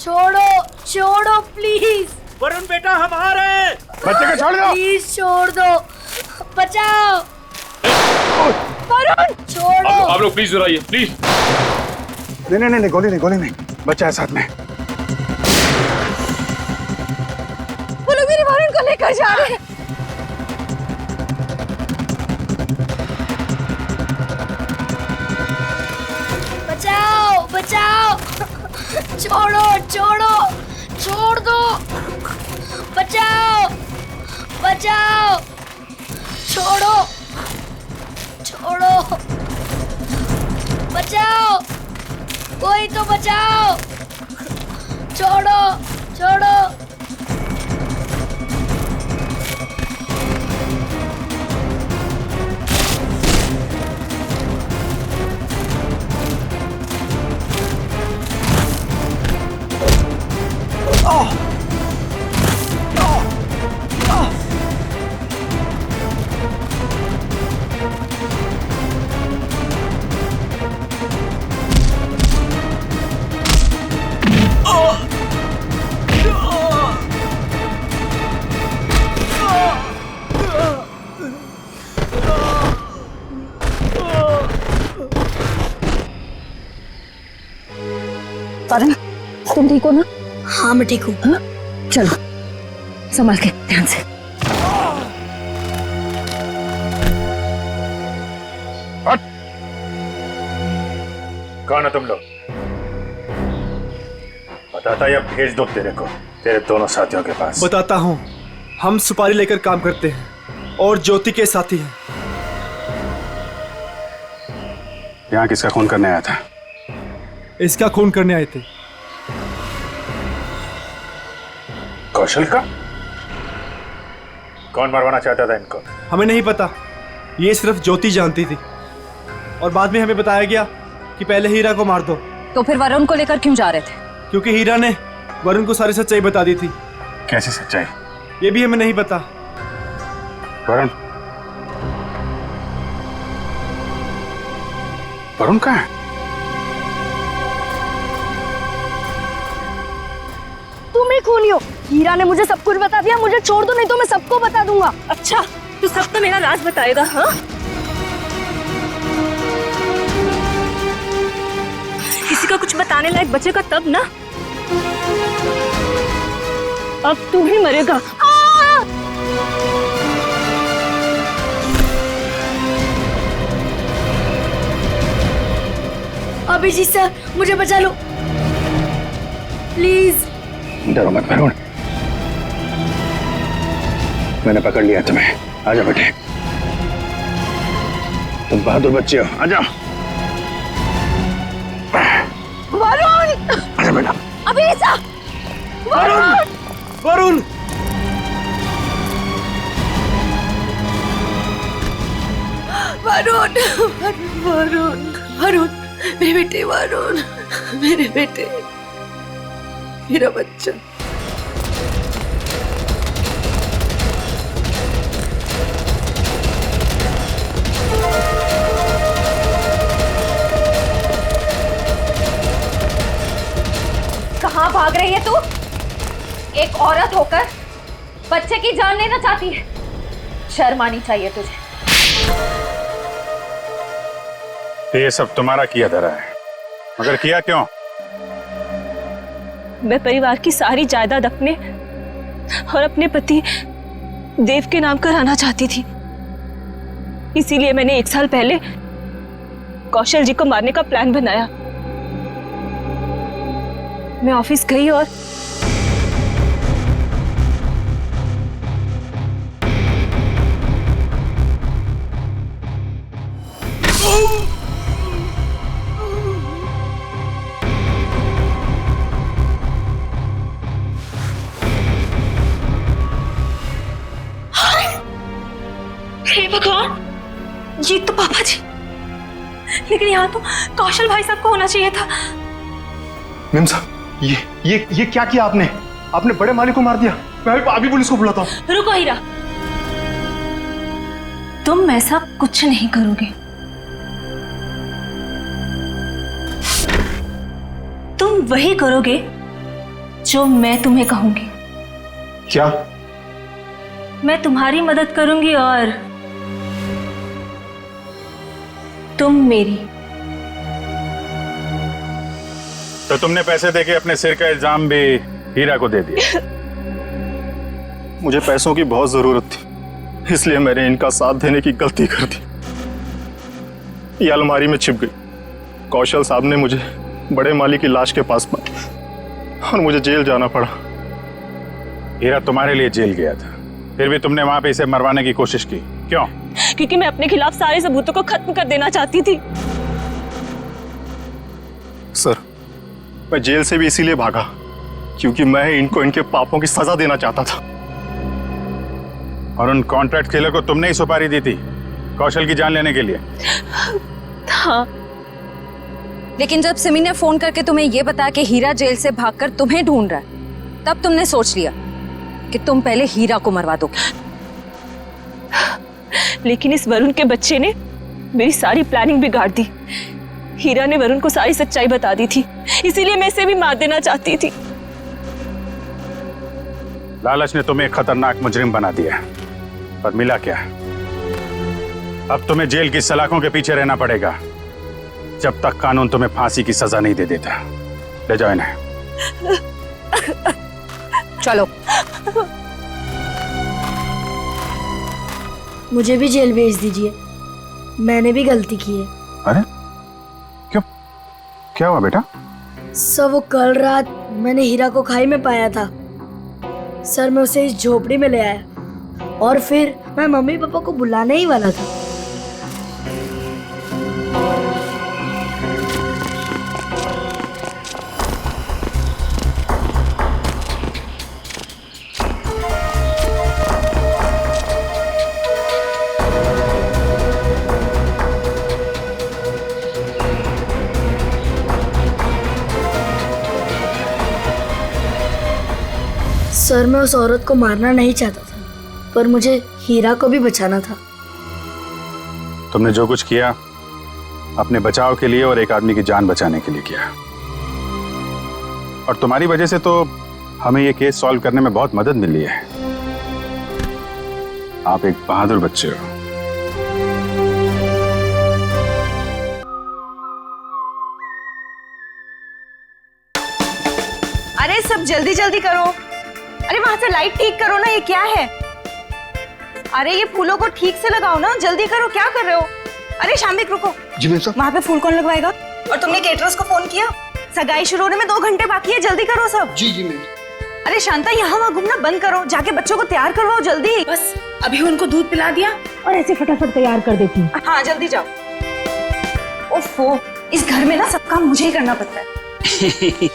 छोड़ो प्लीज। वरुण बेटा हमारे। बच्चे को छोड़ दो। प्लीज छोड़ दो, बचाओ। वरुण छोड़ो। आप लोग प्लीज आइए प्लीज। नहीं, गोली नहीं, बच्चा है साथ में। वो लोग मेरे वरुण को लेकर जा रहे हैं। बचाओ बचाओ, छोड़ो छोड़ो, छोड़ दो, बचाओ बचाओ, छोड़ो छोड़ो, बचाओ, कोई तो बचाओ, छोड़ो छोड़ो। वरुण, तुम ठीक हो ना? हाँ मैं ठीक हूँ। चलो संभाल के, ध्यान से। कौन है तुम लोग? बताता या भेज दो तेरे को, तेरे दोनों साथियों के पास। बताता हूँ, हम सुपारी लेकर काम करते हैं और ज्योति के साथी हैं। यहाँ किसका खून करने आया था? इसका खून करने आए थे। कौशल का? कौन मरवाना चाहता था इनको? हमें नहीं पता, ये सिर्फ ज्योति जानती थी और बाद में हमें बताया गया कि पहले हीरा को मार दो। तो फिर वरुण को लेकर क्यों जा रहे थे? क्योंकि हीरा ने वरुण को सारी सच्चाई बता दी थी। कैसी सच्चाई? ये भी हमें नहीं पता। वरुण? वरुण कहाँ है? तुम ही खूनी हो। हीरा ने मुझे सब कुछ बता दिया, मुझे छोड़ दो नहीं तो मैं सबको बता दूंगा। अच्छा, तू सब तो मेरा राज बताएगा? हाँ, किसी का कुछ बताने लायक बचेगा तब ना। अब तू ही मरेगा। अभिजीत सर, मुझे बचा लो प्लीज। डरो मत वरुण, मैंने पकड़ लिया तुम्हें। आजा बेटे, तुम बहादुर बच्चे हो, आजा। वरुण! आजा बेटा। अभिजीत! वरुण! वरुण! वरुण, वरुण, वरुण, मेरे बेटे वरुण, मेरे बेटे, मेरा बच्चा। कहाँ भाग रही है तू? एक औरत होकर बच्चे की जान लेना चाहती है। शर्म आनी चाहिए तुझे। तो ये सब तुम्हारा किया धरा है, मगर किया क्यों? मैं परिवार की सारी जायदाद अपने और अपने पति देव के नाम कराना चाहती थी। इसीलिए मैंने 1 साल पहले कौशल जी को मारने का प्लान बनाया। मैं ऑफिस गई और हे भगवान, ये तो पापा जी, लेकिन यहाँ तो कौशल भाई साहब को होना चाहिए था। मैम साहब, ये क्या किया आपने? आपने बड़े मालिक को मार दिया। मैं अभी पुलिस को बुलाता हूँ। रुको हीरा, तुम ऐसा कुछ नहीं करोगे। तुम वही करोगे जो मैं तुम्हें कहूंगी। क्या? मैं तुम्हारी मदद करूंगी और तुम मेरी। तो तुमने पैसे देके अपने सिर का इल्जाम भी हीरा को दे दिया। मुझे पैसों की बहुत जरूरत थी, इसलिए मैंने इनका साथ देने की गलती कर दी। ये अलमारी में छिप गई। कौशल साहब ने मुझे बड़े माली की लाश के पास पाया और मुझे जेल जाना पड़ा। हीरा तुम्हारे लिए जेल गया था, फिर भी तुमने वहां पे इसे मरवाने की कोशिश की, क्यों? क्योंकि मैं अपने खिलाफ सारे सबूतों को खत्म कर देना चाहती थी। सर, मैं जेल से भी इसीलिए भागा क्योंकि मैं इनको इनके पापों की सजा देना चाहता था। और उन कॉन्ट्रैक्ट किलर को तुमने ही सुपारी दी थी कौशल की जान लेने के लिए? हाँ। लेकिन जब सिमी ने फोन करके तुम्हें यह बताया कि हीरा जेल से भागकर तुम्हें ढूंढ रहा है, तब तुमने सोच लिया कि तुम पहले हीरा को मरवा दो। लेकिन इस वरुण के बच्चे ने मेरी सारी प्लानिंग बिगाड़ दी। हीरा ने वरुण को सारी सच्चाई बता दी थी, इसीलिए मैं इसे भी मार देना चाहती थी। लालच ने तुम्हें एक खतरनाक मुजरिम बना दिया, पर मिला क्या? अब तुम्हें जेल की सलाखों के पीछे रहना पड़ेगा जब तक कानून तुम्हें फांसी की सजा नहीं दे देता। ले जाओ इन्हें। चलो। मुझे भी जेल भेज दीजिए, मैंने भी गलती की है। अरे क्यों, क्या हुआ बेटा? सर, वो कल रात मैंने हीरा को खाई में पाया था। सर, मैं उसे इस झोपड़ी में ले आया और फिर मैं मम्मी पापा को बुलाने ही वाला था। सर, मैं उस औरत को मारना नहीं चाहता था, पर मुझे हीरा को भी बचाना था। तुमने जो कुछ किया अपने बचाव के लिए और एक आदमी की जान बचाने के लिए किया, और तुम्हारी वजह से तो हमें ये केस सॉल्व करने में बहुत मदद मिली है। आप एक बहादुर बच्चे हो। अरे सब जल्दी जल्दी करो। अरे वहां से लाइट ठीक करो ना, ये क्या है? अरे ये फूलों को ठीक से लगाओ ना, जल्दी करो, क्या कर रहे हो? अरे शामिक रुको। जी मैम साहब। वहां पे फूल कौन लगवाएगा? और तुमने केटरर्स को फोन किया? सगाई शुरू होने में 2 घंटे बाकी है, जल्दी करो सब। जी जी मैम। अरे शांता, यहाँ वहाँ घूमना बंद करो, जाके बच्चों को तैयार करवाओ जल्दी। बस अभी उनको दूध पिला दिया और ऐसे फटाफट तैयार कर देती हूँ। हाँ जल्दी जाओ। ओफो, इस घर में ना सब काम मुझे ही करना पड़ता है।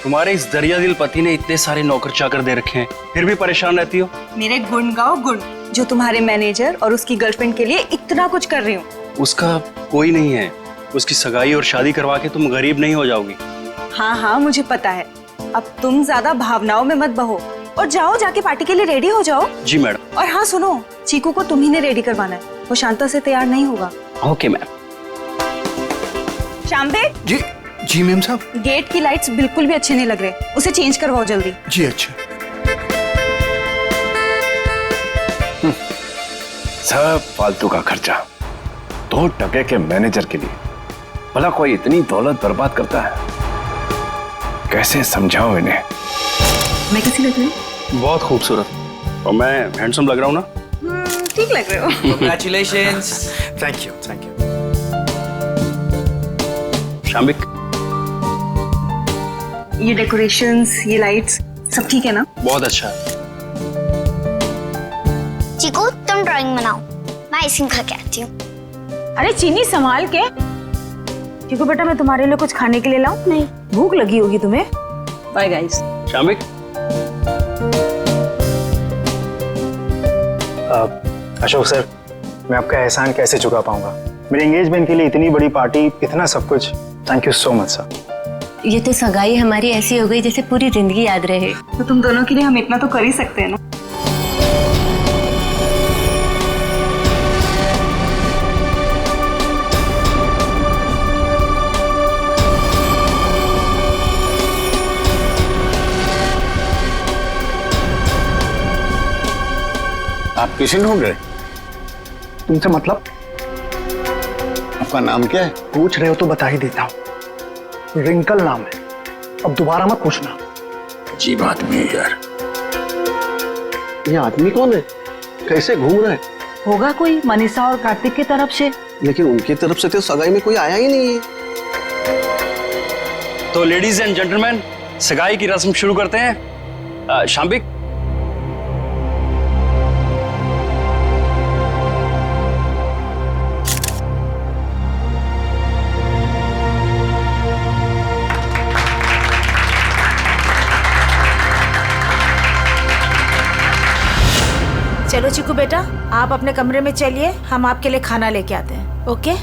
तुम्हारे इस दरिया दिल पति ने इतने सारे नौकर चाकर दे रखे हैं, फिर भी परेशान रहती हो। मेरे गुण गाओ गुण, जो तुम्हारे मैनेजर और उसकी गर्लफ्रेंड के लिए इतना कुछ कर रही हूँ। उसका कोई नहीं है, उसकी सगाई और शादी करवा के तुम गरीब नहीं हो जाओगी। हाँ हाँ मुझे पता है, अब तुम ज्यादा भावनाओं में मत बहो और जाओ, जाके पार्टी के लिए रेडी हो जाओ। जी मैडम। और हाँ सुनो, चीकू को तुम ही ने रेडी करवाना है, वो शांता से तैयार नहीं होगा। Okay ma'am. शाम्बे। जी जी मैम साहब। गेट की लाइट्स बिल्कुल भी अच्छे नहीं लग रहे, उसे चेंज करवाओ जल्दी। जी अच्छा। सब फालतू का खर्चा 2 टके के मैनेजर के लिए। भला कोई इतनी दौलत बर्बाद करता है? कैसे समझाऊं इन्हें? मैं कैसी लग रही हूँ? बहुत खूबसूरत। और मैं हैंडसम लग रहा हूँ ना? ठीक लग रहे हो। Congratulations। Thank you thank you. Shamik, ये डेकोरेशंस, ये लाइट्स सब ठीक है ना? बहुत अच्छा। चीकू, तुम ड्राइंग बनाओ, मैं आइसक्रीम खा के आती हूँ। अरे चीनी संभाल के। चीकू बेटा, मैं तुम्हारे लिए कुछ खाने के लिए लाऊं? नहीं, भूख लगी होगी तुम्हें। Bye guys. Shamik. Ashok sir, मैं आपका एहसान कैसे चुका पाऊंगा? मेरे एंगेजमेंट के लिए इतनी बड़ी पार्टी, इतना सब कुछ। Thank you so much sir. ये तो सगाई हमारी ऐसी हो गई जैसे पूरी जिंदगी याद रहे। तो तुम दोनों के लिए हम इतना तो कर ही सकते हैं ना। आप किसे ढूंढ रहे? तुमसे मतलब? आपका नाम क्या है? पूछ रहे हो तो बता ही देता हूँ, रिंकल नाम है। अब दोबारा मत पूछना। अजीब आदमी है यार। ये आदमी कौन है? कैसे घूम रहा है? होगा कोई मनीषा और कार्तिक की तरफ से। लेकिन उनकी तरफ से तो सगाई में कोई आया ही नहीं है। तो लेडीज एंड जेंटलमैन, सगाई की रस्म शुरू करते हैं। शाम्बिक, चलो चिकू बेटा, आप अपने कमरे में चलिए, हम आपके लिए खाना लेके आते हैं। ओके?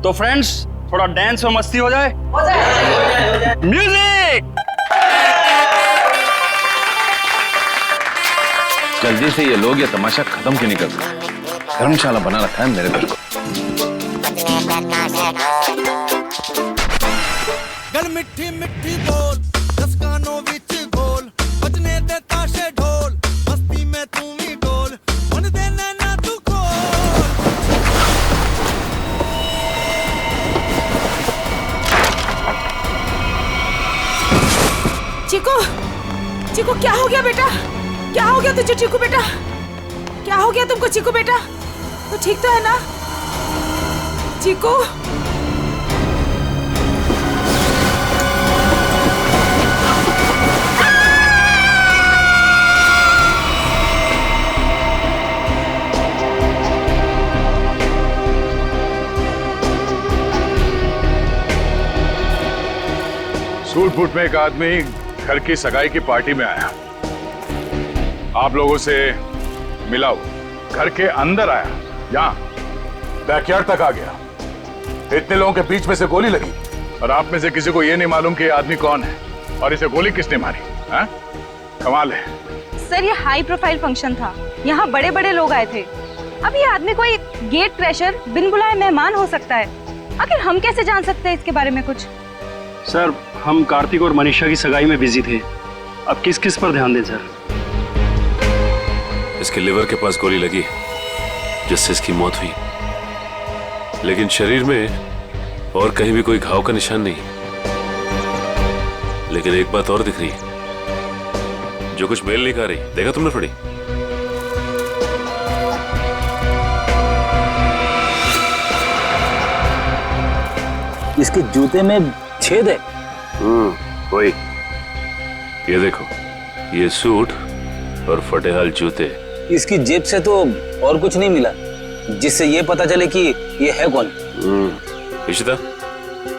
तो फ्रेंड्स, थोड़ा डांस और मस्ती हो जाए। म्यूजिक। जल्दी से ये लोग ये तमाशा खत्म क्यों नहीं कर रहे? धर्मशाला बना रखा है मेरे घर को। गल मिठी मिठी बोल, दस कानों विच गोल, बजने दे ताशे ढोल, मस्ती में तू भी डोल, मन दे नैना तू खोल। चिकू, चिकू क्या हो गया बेटा? क्या हो गया तुझे चिकू बेटा? क्या हो गया तुमको चिकू बेटा? तो ठीक तो है ना चिकू? सूट बूट में एक आदमी घर की सगाई की पार्टी में आया, आप लोगों से मिला, वो घर के अंदर आया, यहाँ बैकयार्ड तक आ गया, इतने लोगों के बीच में से गोली लगी और आप में से किसी को यह नहीं मालूम कि ये आदमी कौन है और इसे गोली किसने मारी? हाँ? कमाल है। सर, ये हाई प्रोफाइल फंक्शन था, यहाँ बड़े बड़े लोग आए थे। अब ये आदमी कोई गेट क्रैशर, बिन बुलाए मेहमान हो सकता है। आखिर हम कैसे जान सकते हैं इसके बारे में कुछ? सर, हम कार्तिक और मनीषा की सगाई में बिजी थे। अब किस किस पर ध्यान दें सर? इसके लिवर के पास गोली लगी जिससे इसकी मौत हुई, लेकिन शरीर में और कहीं भी कोई घाव का निशान नहीं। लेकिन एक बात और दिख रही है जो कुछ मेल नहीं खा रही। देखा तुमने थोड़ी? इसके जूते में छेद है। वही, ये देखो, ये सूट और फटेहाल जूते। इसकी जेब से तो और कुछ नहीं मिला जिससे ये पता चले कि ये है कौन। इशिता,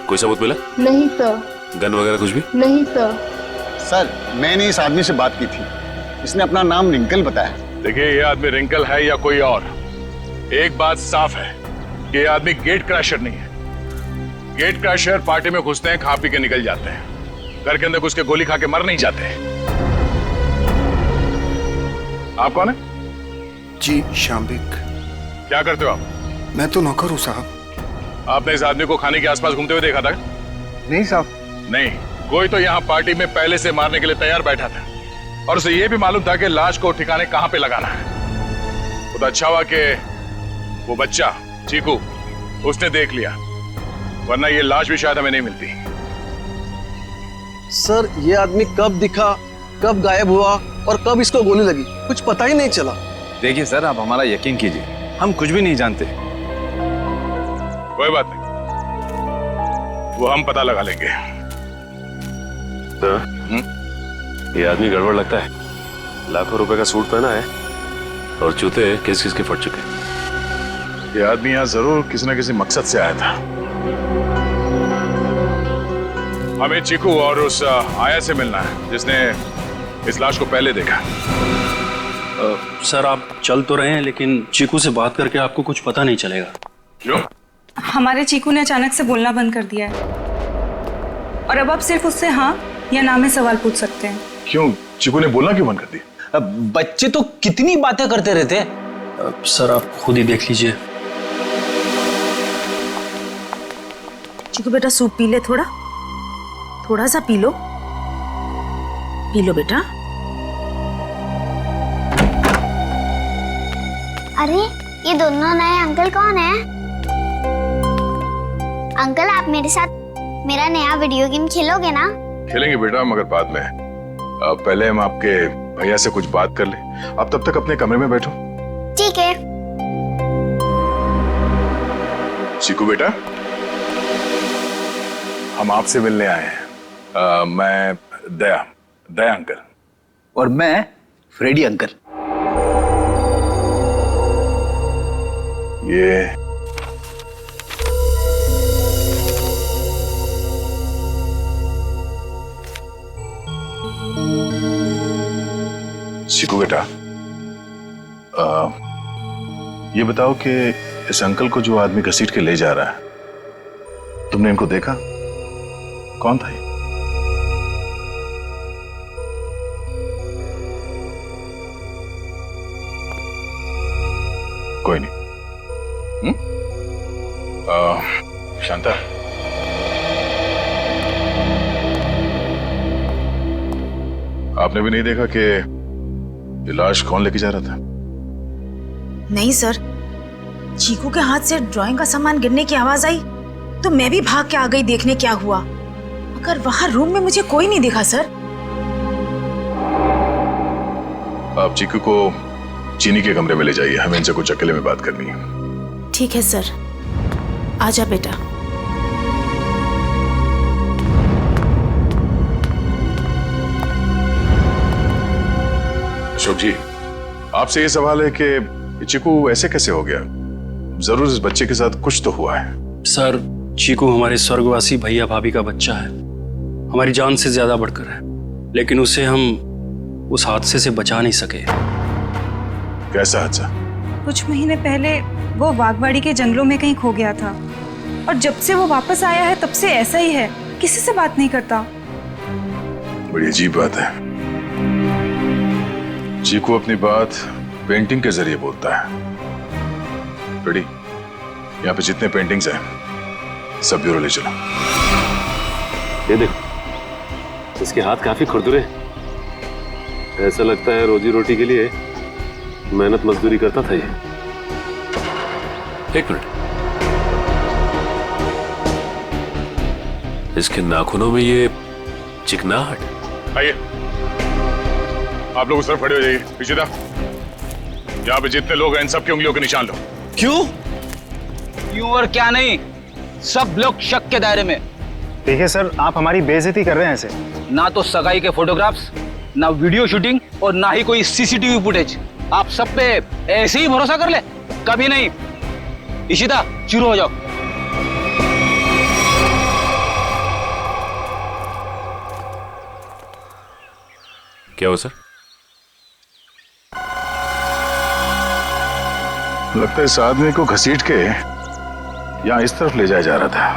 कोई सबूत मिला? नहीं सर। गन वगैरह कुछ भी? नहीं सर। सर, मैंने इस आदमी से बात की थी, इसने अपना नाम रिंकल बताया। देखिए, ये आदमी रिंकल है या कोई और, एक बात साफ है कि ये आदमी गेट क्रैशर नहीं है। गेट क्रैशर पार्टी में घुसते हैं, खा पी के निकल जाते हैं, घर के अंदर घुस के गोली खा के मर नहीं जाते। आप कौन है? जी, शाम्बिक। क्या करते हो आप? मैं तो नौकर हूँ साहब। आपने इस आदमी को खाने के आसपास घूमते हुए देखा था? नहीं साहब। नहीं, कोई तो यहाँ पार्टी में पहले से मारने के लिए तैयार बैठा था और उसे यह भी मालूम था कि लाश को ठिकाने कहां पे लगाना है। वो तो अच्छा हुआ कि वो बच्चा चीकू उसने देख लिया, वरना ये लाश भी शायद हमें नहीं मिलती। सर, ये आदमी कब दिखा, कब गायब हुआ और कब इसको गोली लगी, कुछ पता ही नहीं चला। देखिए सर, आप हमारा यकीन कीजिए, हम कुछ भी नहीं जानते। कोई बात नहीं, वो हम पता लगा लेंगे। तो ये आदमी गड़बड़ लगता है। लाखों रुपए का सूट पहना है और जूते किस किस के फट चुके। ये आदमी यहाँ जरूर किसी न किसी मकसद से आया था। हमें चीकू और उस आया से मिलना है जिसने इस लाश को पहले देखा। सर, आप चल तो रहे हैं लेकिन चीकू से बात करके आपको कुछ पता नहीं चलेगा। क्यों? हमारे चीकू ने अचानक से बोलना बंद कर दिया है और अब आप सिर्फ उससे हाँ या ना में सवाल पूछ सकते हैं। क्यों? चीकू ने बोलना क्यों बंद कर दिया? बच्चे तो कितनी बातें करते रहते हैं। सर, आप खुद ही देख लीजिए। चीकू बेटा, सूप पी ले, थोड़ा सा पी लो बेटा। अरे, ये दोनों नए अंकल कौन है? अंकल आप मेरे साथ मेरा नया वीडियो गेम खेलोगे ना? खेलेंगे बेटा, मगर बाद में। पहले हम आपके भैया से कुछ बात कर ले। आप तब तक अपने कमरे में बैठो। ठीक है। चीकू बेटा, हम आपसे मिलने आए हैं। मैं दया अंकल। और मैं फ्रेडी अंकल। ये चीकू बेटा, ये बताओ कि इस अंकल को जो आदमी घसीट के ले जा रहा है, तुमने इनको देखा? कौन था ये? कोई नहीं। शांता, आपने भी नहीं देखा कि ये लाश कौन लेके जा रहा था? नहीं सर, चीकू के हाथ से ड्राइंग का सामान गिरने की आवाज आई तो मैं भी भाग के आ गई देखने क्या हुआ, मगर वहां रूम में मुझे कोई नहीं दिखा सर। आप चीकू को चीनी के कमरे में ले जाइए, हमें इनसे कुछ अकेले में बात करनी है। ठीक है सर, आजा बेटा। अशोक जी, आपसे ये सवाल है कि चीकू ऐसे कैसे हो गया? जरूर इस बच्चे के साथ कुछ तो हुआ है। सर, चीकू हमारे स्वर्गवासी भैया भाभी का बच्चा है, हमारी जान से ज्यादा बढ़कर है, लेकिन उसे हम उस हादसे से बचा नहीं सके। कैसा हादसा? कुछ महीने पहले वो बागवाड़ी के जंगलों में कहीं खो गया था और जब से वो वापस आया है तब से ऐसा ही है, किसी से बात नहीं करता। बड़ी अजीब बात है। चीकू अपनी बात पेंटिंग के जरिए बोलता है। बड़ी, यहाँ पे जितने पेंटिंग्स हैं सब ब्यूरो ले चलो। ये देखो, इसके हाथ काफी खुरदुरे हैं। ऐसा लगता है रोजी रोटी के लिए मेहनत मजदूरी करता था ये। एक मिनट, इसके नाखूनों में ये चिकनाहट। आइए, आप लोग उस तरफ खड़े हो जाइए। पीछे था, यहाँ पे जितने लोग हैं इन सबकी उंगलियों के निशान लो। क्यों? क्यों और क्या नहीं, सब लोग शक के दायरे में। देखिए सर, आप हमारी बेइज्जती कर रहे हैं ऐसे। ना तो सगाई के फोटोग्राफ्स, ना वीडियो शूटिंग और ना ही कोई सीसीटीवी फुटेज। आप सब पे ऐसे ही भरोसा कर ले? कभी नहीं। इशिता, शुरू हो जाओ। क्या हुआ सर? लगता है इस आदमी को घसीट के यहाँ इस तरफ ले जाया जा रहा था।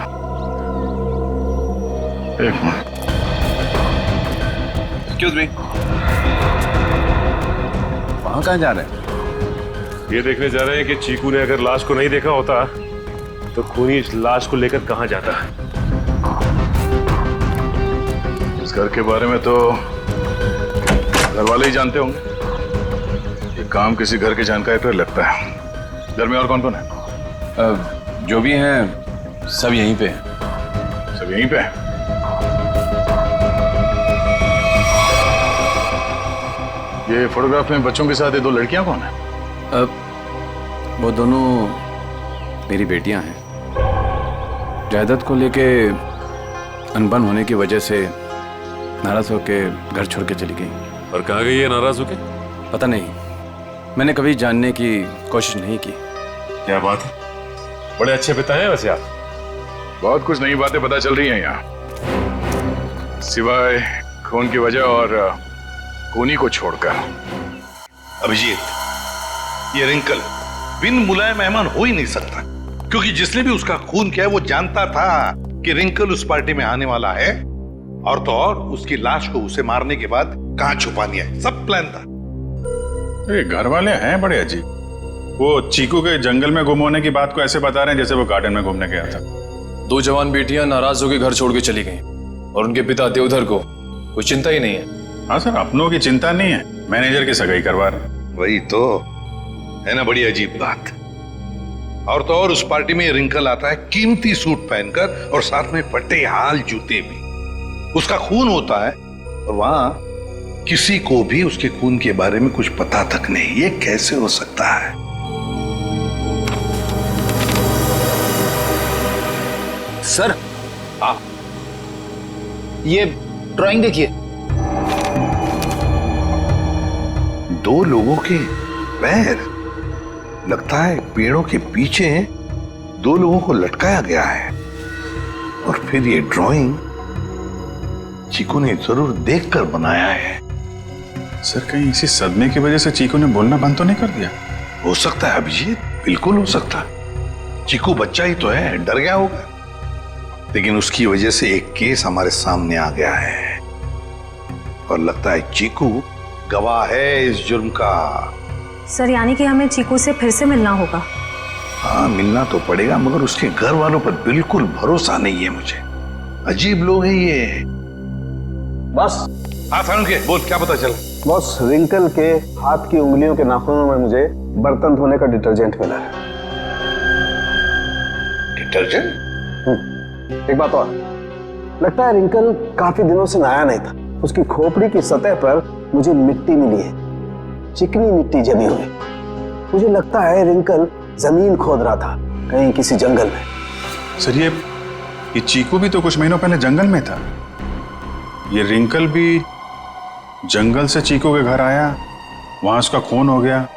एक मिनट। एक्सक्यूज मी, वहां कहाँ जा रहे हैं? ये देखने जा रहे हैं कि चीकू ने अगर लाश को नहीं देखा होता तो खूनी इस लाश को लेकर कहां जाता है। इस घर के बारे में तो घर वाले ही जानते होंगे। ये काम किसी घर के जानकारी पर लगता है। घर में और कौन कौन है? जो भी हैं सब यहीं पे हैं। सब यहीं पे? ये फोटोग्राफ में बच्चों के साथ ये दो लड़कियां कौन है? वो दोनों मेरी बेटियां हैं। जायदाद को लेके अनबन होने की वजह से नाराज होके घर छोड़ के चली गई। और कहाँ गई है नाराज होके? पता नहीं, मैंने कभी जानने की कोशिश नहीं की। क्या बात है, बड़े अच्छे पिता हैं वैसे आप। बहुत कुछ नई बातें पता चल रही हैं यहाँ, सिवाय खून की वजह और खूनी को छोड़कर। अभिजीत, ये रिंकल बिन बुलाए मेहमान हो ही नहीं सकता, क्योंकि जिसने भी उसका खून किया वो जानता था कि रिंकल उस पार्टी में आने वाला है, और तो और उसकी लाश को उसे मारने के बाद कहां छुपानी है, सब प्लान था। ये घर वाले हैं बड़े अजीब। वो चीकू के जंगल में गुम होने की बात को ऐसे बता रहे हैं जैसे वो गार्डन में घूमने गया था। दो जवान बेटियां नाराज होकर घर छोड़ के चली गईं और उनके पिता देवधर को कोई चिंता ही नहीं है। हाँ सर, अपनों की चिंता नहीं है, मैनेजर की सगाई करवा रहे। वही तो है ना, बड़ी अजीब बात। और तो और उस पार्टी में रिंकल आता है कीमती सूट पहनकर और साथ में फटे हाल जूते भी। उसका खून होता है और वहां किसी को भी उसके खून के बारे में कुछ पता तक नहीं। ये कैसे हो सकता है? सर ये ड्राइंग देखिए। 2 लोगों के पैर, लगता है पेड़ों के पीछे 2 लोगों को लटकाया गया है। और फिर ये ड्राइंग चीकू ने जरूर देखकर बनाया है। सर कहीं इसी सदमे की वजह से चीकू ने बोलना बंद तो नहीं कर दिया? हो सकता है अभिजीत, बिल्कुल हो सकता है। चीकू बच्चा ही तो है, डर गया होगा। लेकिन उसकी वजह से एक केस हमारे सामने आ गया है और लगता है चीकू गवाह है इस जुर्म का। सर यानी कि हमें चीकू से फिर से मिलना होगा? हाँ मिलना तो पड़ेगा, मगर उसके घर वालों पर बिल्कुल भरोसा नहीं है मुझे। अजीब लोग हैं ये। बस हाँ थानू के बोल, क्या पता चला? बॉस, रिंकल के हाथ की उंगलियों के नाखूनों में मुझे बर्तन धोने का डिटर्जेंट मिला है। डिटर्जेंट? एक बात और, लगता है रिंकल काफी दिनों से नहाया नहीं था। उसकी खोपड़ी की सतह पर मुझे मिट्टी मिली है, चिकनी मिट्टी जमी हुई। मुझे लगता है रिंकल जमीन खोद रहा था कहीं किसी जंगल में। सर ये चीकू भी तो कुछ महीनों पहले जंगल में था। ये रिंकल भी जंगल से चीकू के घर आया, वहां उसका खून हो गया।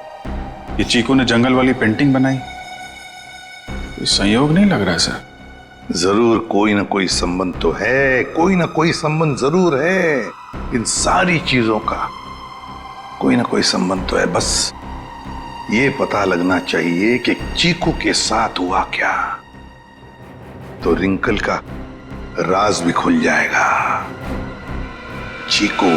ये चीकू ने जंगल वाली पेंटिंग बनाई। ये संयोग नहीं लग रहा है सर। जरूर कोई ना कोई संबंध तो है, कोई ना कोई संबंध जरूर है। इन सारी चीजों का कोई ना कोई संबंध तो है। बस ये पता लगना चाहिए कि चीकू के साथ हुआ क्या, तो रिंकल का राज भी खुल जाएगा। चीकू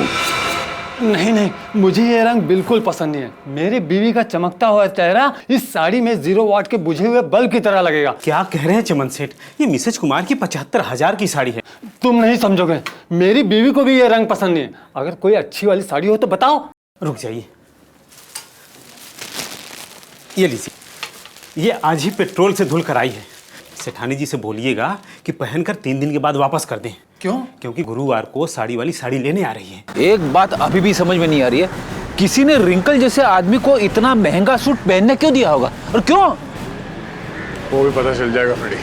नहीं नहीं, मुझे ये रंग बिल्कुल पसंद नहीं है। मेरी बीवी का चमकता हुआ चेहरा इस साड़ी में 0 वाट के बुझे हुए बल्ब की तरह लगेगा। क्या कह रहे हैं चमन सेठ? ये मिसेज कुमार की 75,000 की साड़ी है। तुम नहीं समझोगे, मेरी बीवी को भी ये रंग पसंद नहीं है। अगर कोई अच्छी वाली साड़ी हो तो बताओ। रुक जाइए, ये लीजिए, ये आज ही पेट्रोल से धुल कर आई है। सेठानी जी से बोलिएगा कि पहनकर 3 दिन के बाद वापस कर दें। क्यों? क्योंकि गुरुवार को साड़ी वाली साड़ी लेने आ रही है। एक बात अभी भी समझ में नहीं आ रही है, किसी ने रिंकल जैसे आदमी को इतना महंगा सूट पहनने क्यों दिया होगा और क्यों? वो भी पता चल जाएगा फ्रेडी।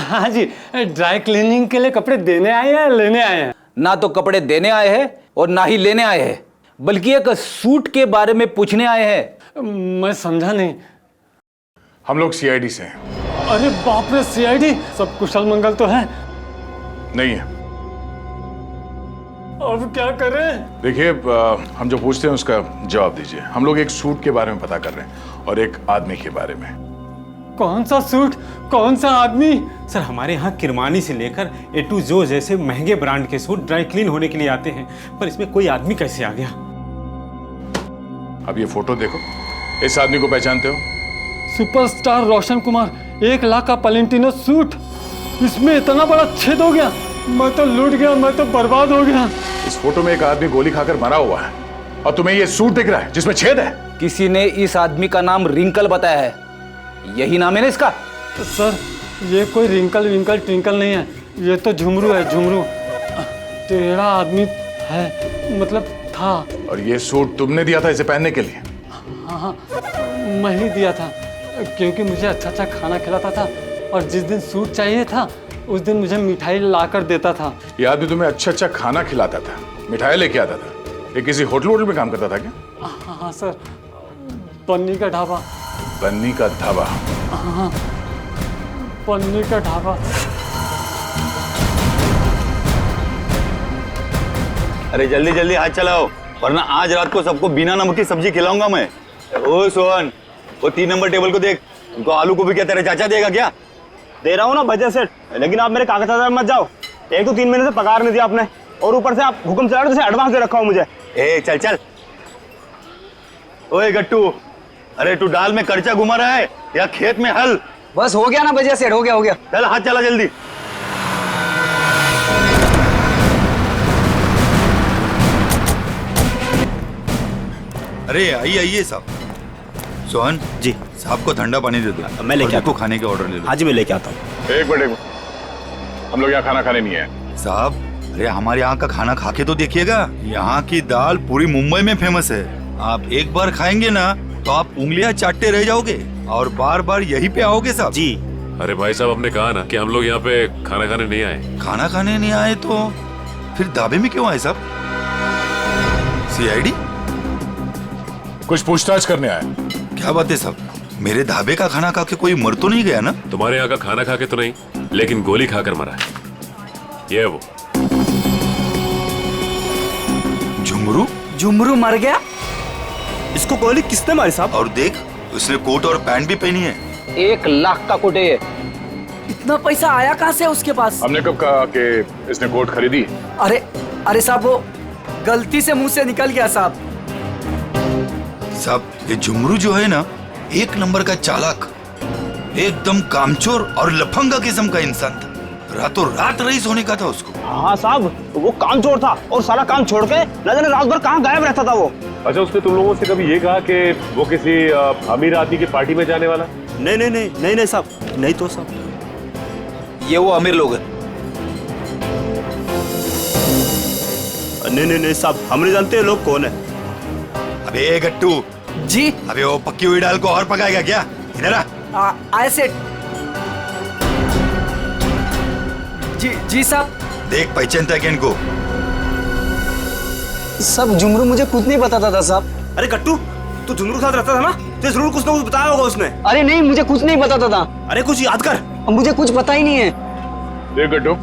हाँ जी, ड्राई क्लीनिंग के लिए कपड़े देने आए हैं लेने आए हैं? ना तो कपड़े देने आए हैं और ना ही लेने आए हैं, बल्कि एक सूट के बारे में पूछने आए हैं। मैं समझा नहीं। हम लोग सीआईडी से हैं। अरे बाप रे, सीआईडी? सब कुशल मंगल तो है? नहीं है। अब क्या करें? देखिए, हम जो पूछते हैं उसका जवाब दीजिए। हम लोग एक सूट के बारे में पता कर रहे हैं और एक आदमी के बारे में। कौन सा सूट, कौन सा आदमी? सर हमारे यहाँ किरमानी से लेकर A to Z जैसे महंगे ब्रांड के सूट ड्राई क्लीन होने के लिए आते हैं, पर इसमें कोई आदमी कैसे आ गया? अब ये फोटो देखो, इस आदमी को पहचानते हो? सुपरस्टार रोशन कुमार, 1 लाख का पलेंटिनो सूट, इसमें इतना बड़ा छेद हो गया। मैं तो लूट गया, मैं तो बर्बाद हो गया। इस फोटो में एक आदमी गोली खाकर मरा हुआ है और तुम्हें ये सूट दिख रहा है जिसमें छेद है। किसी ने इस आदमी का नाम रिंकल बताया है, यही नाम है ना इसका? सर ये कोई रिंकल विंकल ट्विंकल नहीं है, ये तो झुमरू है, झुमरू। टेढ़ा आदमी है, मतलब था। और ये सूट तुमने दिया था इसे पहनने के लिए? हाँ, मैं ही दिया था, क्योंकि मुझे अच्छा अच्छा खाना खिलाता था और जिस दिन सूट चाहिए था उस दिन मुझे मिठाई ला कर देता था। ये आदमी तुम्हें अच्छा अच्छा खाना खिलाता था, मिठाई लेके आता था। ये किसी होटल में काम करता था क्या? हाँ सर, पन्नी का ढाबा। बन्नी का ढाबा? हाँ, पन्नी का ढाबा। अरे जल्दी जल्दी हाथ चलाओ, वरना आज रात को सबको बिना नमक की सब्जी खिलाऊंगा मैं। ओ सोहन, वो 3 नंबर टेबल को देख, उनको आलू को भी क्या तेरे चाचा देगा क्या? दे रहा हूँ ना बजट सेट, लेकिन आप मेरे कागजात मत जाओ। एक तो 3 महीने से पगार नहीं दिया आपने, और ऊपर से आप हुक्म चला रहे हो, एडवांस दे रखा हो मुझे। ए चल चल। ओए गट्टू, अरे तू डाल में कर्चा घुमा रहा है या खेत में हल? बस हो गया ना बजट सेट, हो गया। चल हाथ चला जल्दी। अरे आइए आइए साहब, सोहन जी, साहब को ठंडा पानी दे दो। मैं लेके आपको खाने के ऑर्डर ले लो। हाँ जी, मैं लेके आता हूँ। एक मिनट, हम लोग यहाँ खाना खाने नहीं आए। साहब, अरे हमारे यहाँ का खाना खा के तो देखिएगा। यहाँ की दाल पूरी मुंबई में फेमस है। आप एक बार खाएंगे ना तो आप उंगलियां चाटते रह जाओगे और बार बार यही पे आओगे साहब। जी। अरे भाई साहब, हमने कहा ना कि हम लोग यहाँ पे खाना खाने नहीं आए। खाना खाने नहीं आए तो फिर ढाबे में क्यों आए साहब? सीआईडी? कुछ पूछताछ करने आए। क्या बात है साहब, मेरे ढाबे का खाना खा के कोई मर तो नहीं गया ना? तुम्हारे यहाँ का खाना खा के तो नहीं, लेकिन गोली खाकर मरा है। ये वो झुमरू। झुमरू मर गया? इसको गोली किसने मारी साहब? और देख, उसने कोट और पैंट भी पहनी है। 1 लाख का कोट है ये। इतना पैसा आया कहाँ से उसके पास? हमने कब कहा कि इसने कोट खरीदी? अरे साहब, वो गलती से मुंह से निकल गया साहब। साहब, ये झुमरू जो है ना, एक नंबर का चालाक, एकदम कामचोर और लफंगा किस्म का इंसान था। रातों रात रईस होने का था उसको। हाँ साहब, वो कामचोर था और सारा काम छोड़ के न जाने रात भर कहाँ गायब रहता था वो। अच्छा, उसने तुम लोगों से कभी ये कहा कि वो किसी अमीर आदमी की पार्टी में जाने वाला? नहीं साहब, नहीं तो साहब, ये वो अमीर लोग हैं। नहीं साहब, हम नहीं जानते लोग कौन है। अबे गट्टू जी। अबे वो पक्की हुई दाल को और पकाएगा क्या? इधर आ। ऐसे जी साहब। देख, पहचानता है इनको? सब झुमरू मुझे खुद नहीं बताता था साहब। अरे गट्टू, तू झुमरू के साथ रहता था ना, तो जरूर कुछ ना कुछ बताया होगा उसने। अरे नहीं, मुझे कुछ नहीं बताता था। अरे कुछ याद कर। मुझे कुछ पता ही नहीं है। देख गट्टू,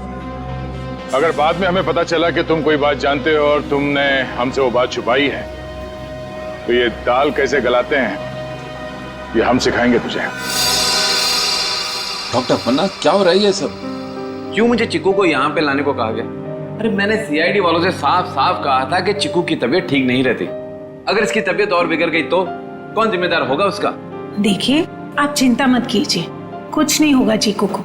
अगर बाद में हमें पता चला कि तुम कोई बात जानते हो और तुमने हमसे वो बात छुपाई है, तो ये दाल कैसे गलाते हैं ये हम सिखाएंगे तुझे। डॉक्टर पन्ना, क्या हो रहा है ये सब? क्यों मुझे चिकू को यहाँ पे लाने को कहा गया? अरे मैंने सीआईडी वालों से साफ साफ कहा था कि चिकू की तबीयत ठीक नहीं रहती। अगर इसकी तबीयत और बिगड़ गई तो कौन जिम्मेदार होगा उसका? देखिए, आप चिंता मत कीजिए, कुछ नहीं होगा चिकू को।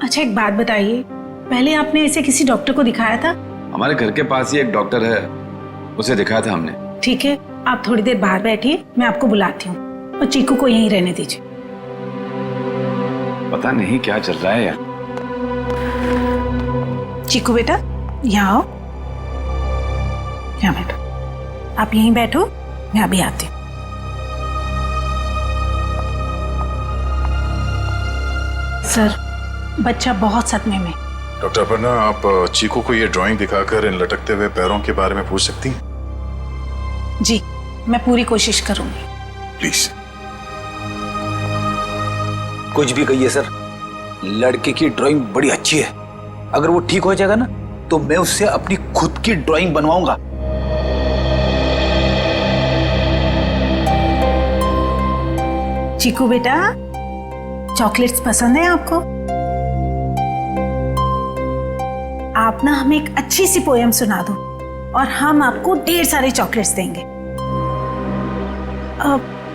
अच्छा, एक बात बताइए, पहले आपने इसे किसी डॉक्टर को दिखाया था? हमारे घर के पास ही एक डॉक्टर है, उसे दिखाया था हमने। ठीक है, आप थोड़ी देर बाहर बैठिए, मैं आपको बुलाती हूँ, और चिकू को यहीं रहने दीजिए। पता नहीं क्या चल रहा है यार। चिकू बेटा, यहाँ आओ, यहाँ बैठो। आप यहीं बैठो, मैं अभी आती हूँ। सर, बच्चा बहुत सदमे में। डॉक्टर पन्ना, आप चीकू को ये ड्राइंग दिखाकर इन लटकते हुए पैरों के बारे में पूछ सकती हैं? जी, मैं पूरी कोशिश करूंगी। प्लीज। कुछ भी कहिए सर, लड़के की ड्राइंग बड़ी अच्छी है। अगर वो ठीक हो जाएगा ना, तो मैं उससे अपनी खुद की ड्राइंग बनवाऊंगा। चिकू बेटा, चॉकलेट्स पसंद है आपको? आप ना हमें एक अच्छी सी पोएम सुना दो और हम आपको ढेर सारे चॉकलेट्स देंगे।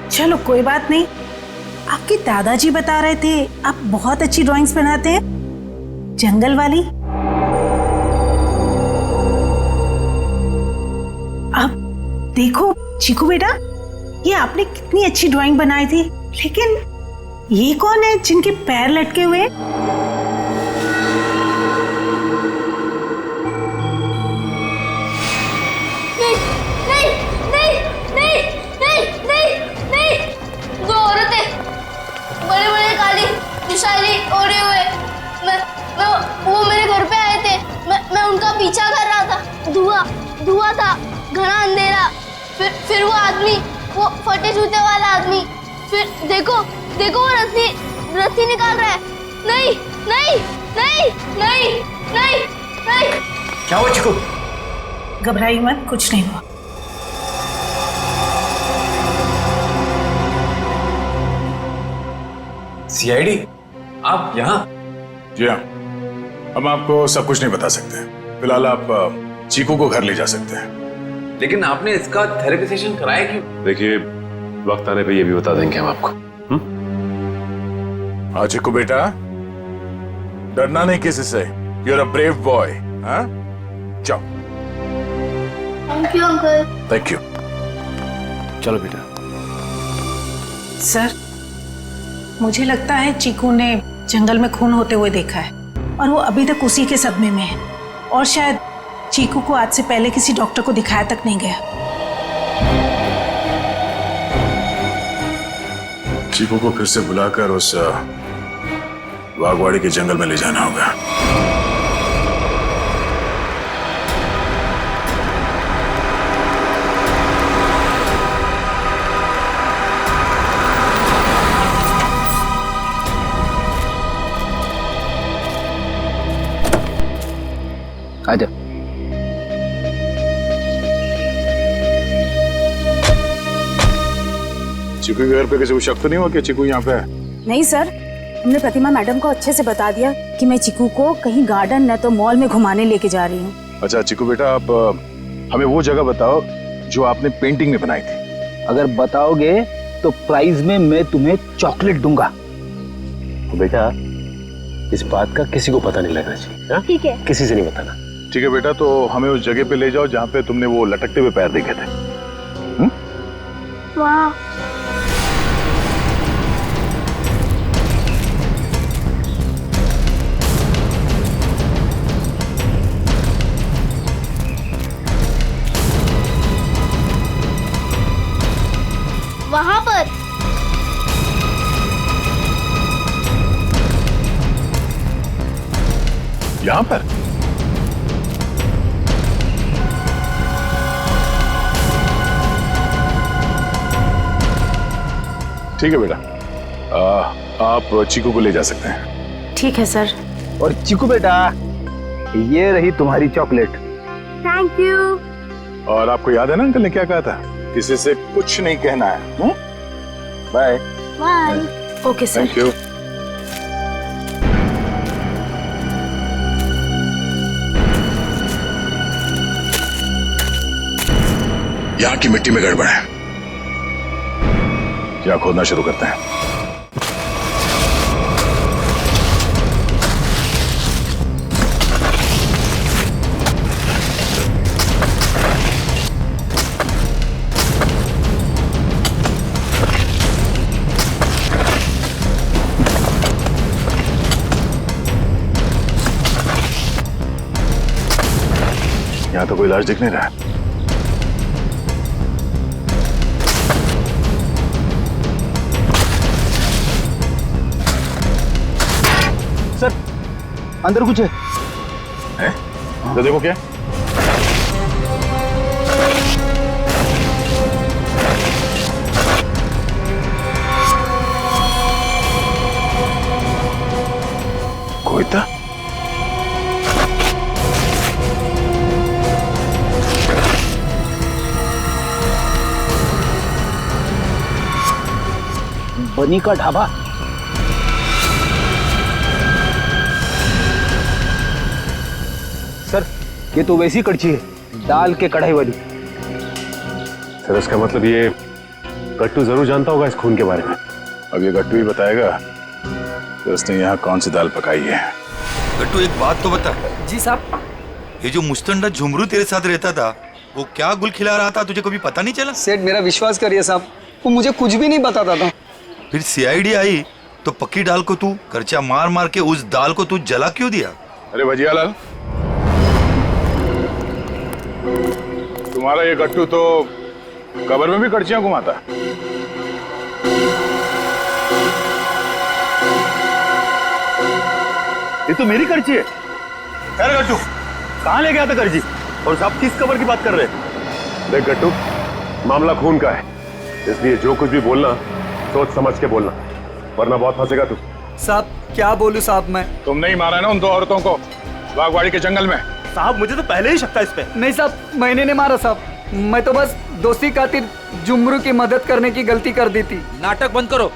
चलो कोई बात नहीं, आपके दादाजी बता रहे थे आप बहुत अच्छी ड्राइंग्स बनाते हैं, जंगल वाली। अब देखो चीकू बेटा, ये आपने कितनी अच्छी ड्राइंग बनाई थी, लेकिन ये कौन है जिनके पैर लटके हुए हैं? दो औरतें बड़े बड़े काली दुशाली ओढ़े हुए, वो मेरे घर पे आए थे। मैं उनका पीछा कर रहा था। धुआं था, घना अंधेरा। फिर वो आदमी, वो फटे जूते वाला आदमी, फिर देखो वो रस्सी निकाल रहा है। नहीं नहीं नहीं नहीं नहीं नहीं। क्या हुआ चिकू? घबराइए मत, कुछ नहीं हुआ। सीआईडी, आप यहाँ? जी हाँ, हम आपको सब कुछ नहीं बता सकते। फिलहाल आप चीकू को घर ले जा सकते हैं। लेकिन आपने इसका थेरेपी सेशन कराया क्यों? देखिए, वक्त आने पे ये भी बता देंगे हम आपको। हाँ चिकू बेटा, डरना नहीं किसी से। You are a brave boy. हाँ, जाओ। Thank you uncle. Thank you. चलो बेटा। सर, मुझे लगता है चीकू ने जंगल में खून होते हुए देखा है और वो अभी तक उसी के सदमे में है और शायद चीकू को आज से पहले किसी डॉक्टर को दिखाया तक नहीं गया। चीकू को फिर से बुलाकर उस बागवाड़ी के जंगल में ले जाना होगा। आजा। चीकू के घर पे किसी को शक तो नहीं हुआ कि चीकू यहाँ पे है? नहीं सर, हमने प्रतिमा मैडम को अच्छे से बता दिया कि मैं चीकू को कहीं गार्डन न तो मॉल में घुमाने लेके जा रही हूँ। अच्छा चीकू बेटा, आप हमें वो जगह बताओ जो आपने पेंटिंग में बनाई थी। अगर बताओगे तो प्राइज में मैं तुम्हें चॉकलेट दूंगा। तो बेटा इस बात का किसी को पता नहीं लगना चाहिए। ठीक है। किसी से नहीं बताना। ठीक है बेटा, तो हमें उस जगह पे ले जाओ जहाँ पे तुमने वो लटकते हुए पैर देखे थे। वाह, वहां पर यहाँ पर? ठीक है बेटा, आप चीकू को ले जा सकते हैं। ठीक है सर। और चीकू बेटा, ये रही तुम्हारी चॉकलेट। Thank you. और आपको याद है ना अंकल ने क्या कहा था? किसी से कुछ नहीं कहना है। Bye. Bye. Okay sir. Thank you. यहाँ की मिट्टी में गड़बड़ है, यहाँ खोदना शुरू करते हैं। यहाँ तो कोई लाश दिख नहीं रहा है। सर, अंदर कुछ है? तो देखो क्या। कोई था? बनी का ढाबा। सर, ये तो वैसी कड़छी है, दाल के कढ़ाई वाली। सर इसका मतलब ये गट्टू जरूर जानता होगा इस खून के बारे में। अब ये गट्टू ही बताएगा कि उसने यहाँ कौन सी दाल पकाई है। गट्टू एक बात तो बता। जी साहब। ये जो मुस्तंडा झुमरू तेरे साथ रहता था, वो क्या गुल खिला रहा था, तुझे कभी पता नहीं चला? सेठ मेरा विश्वास करिए साहब, वो मुझे कुछ भी नहीं बताता था। फिर सीआईडी आई तो पक्की दाल को तू करचा मार मार के उस दाल को तू जला क्यों दिया? अरे भजियालाल, तुम्हारा ये गट्टू तो कब्र में भी करचियां घुमाता। ये तो मेरी करची है। अरे गट्टू, कहाँ ले गया था करची? और साहब किस कब्र की बात कर रहे हैं? देख गट्टू, मामला खून का है, इसलिए जो कुछ भी बोलना सोच समझ के बोलना, वरना बहुत फंसेगा तू। साहब क्या बोलूं साहब मैं? तुमने ही मारा ना उन दो औरतों को बागवाड़ी के जंगल में। साहब मुझे तो पहले ही शक था इस पे। नहीं साहब, मैंने नहीं मारा साहब, मैं तो बस दोस्ती खातिर जुमरू की मदद करने की गलती कर दी थी। नाटक बंद करो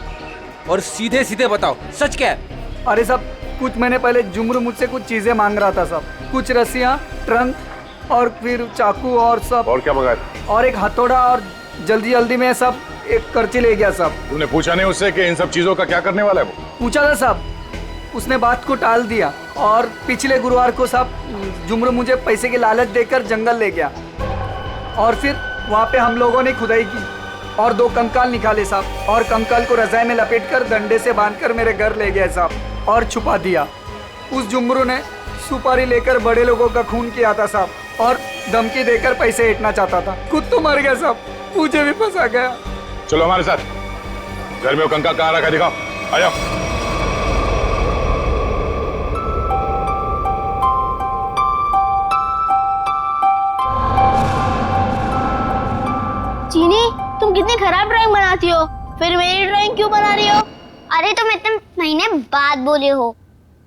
और सीधे सीधे बताओ सच क्या है? अरे साहब, कुछ महीने पहले जुमरू मुझसे कुछ चीजें मांग रहा था साहब, कुछ रस्सियाँ, ट्रंक और फिर चाकू और सब। और क्या मंगाया? और एक हथौड़ा और जल्दी जल्दी में सब एक करची ले गया साहब। तूने पूछा नहीं उससे कि इन सब चीजों का क्या करने वाला है वो? पूछा था साहब, उसने बात को टाल दिया और पिछले गुरुवार को साहब जुमरू मुझे पैसे की लालच देकर जंगल ले गया और फिर वहाँ पे हम लोगों ने खुदाई की और 2 कंकाल निकाले साहब, और कंकाल को रजाई में लपेटकर डंडे से बांधकर मेरे घर ले गए साहब और छुपा दिया। उस जुमरू ने सुपारी लेकर बड़े लोगों का खून किया था साहब, और धमकी देकर पैसे ऐंठना चाहता था। खुद तो मर गया साहब, मुझे भी फंसा गया। चलो हमारे साथ, घर में वो कंकाल कहाँ रखा दिखाओ, आ जाओ। चीनी, तुम कितनी खराब ड्राइंग बनाती हो, फिर मेरी ड्राइंग क्यों बना रही हो? अरे तुम इतने महीने बाद बोले हो,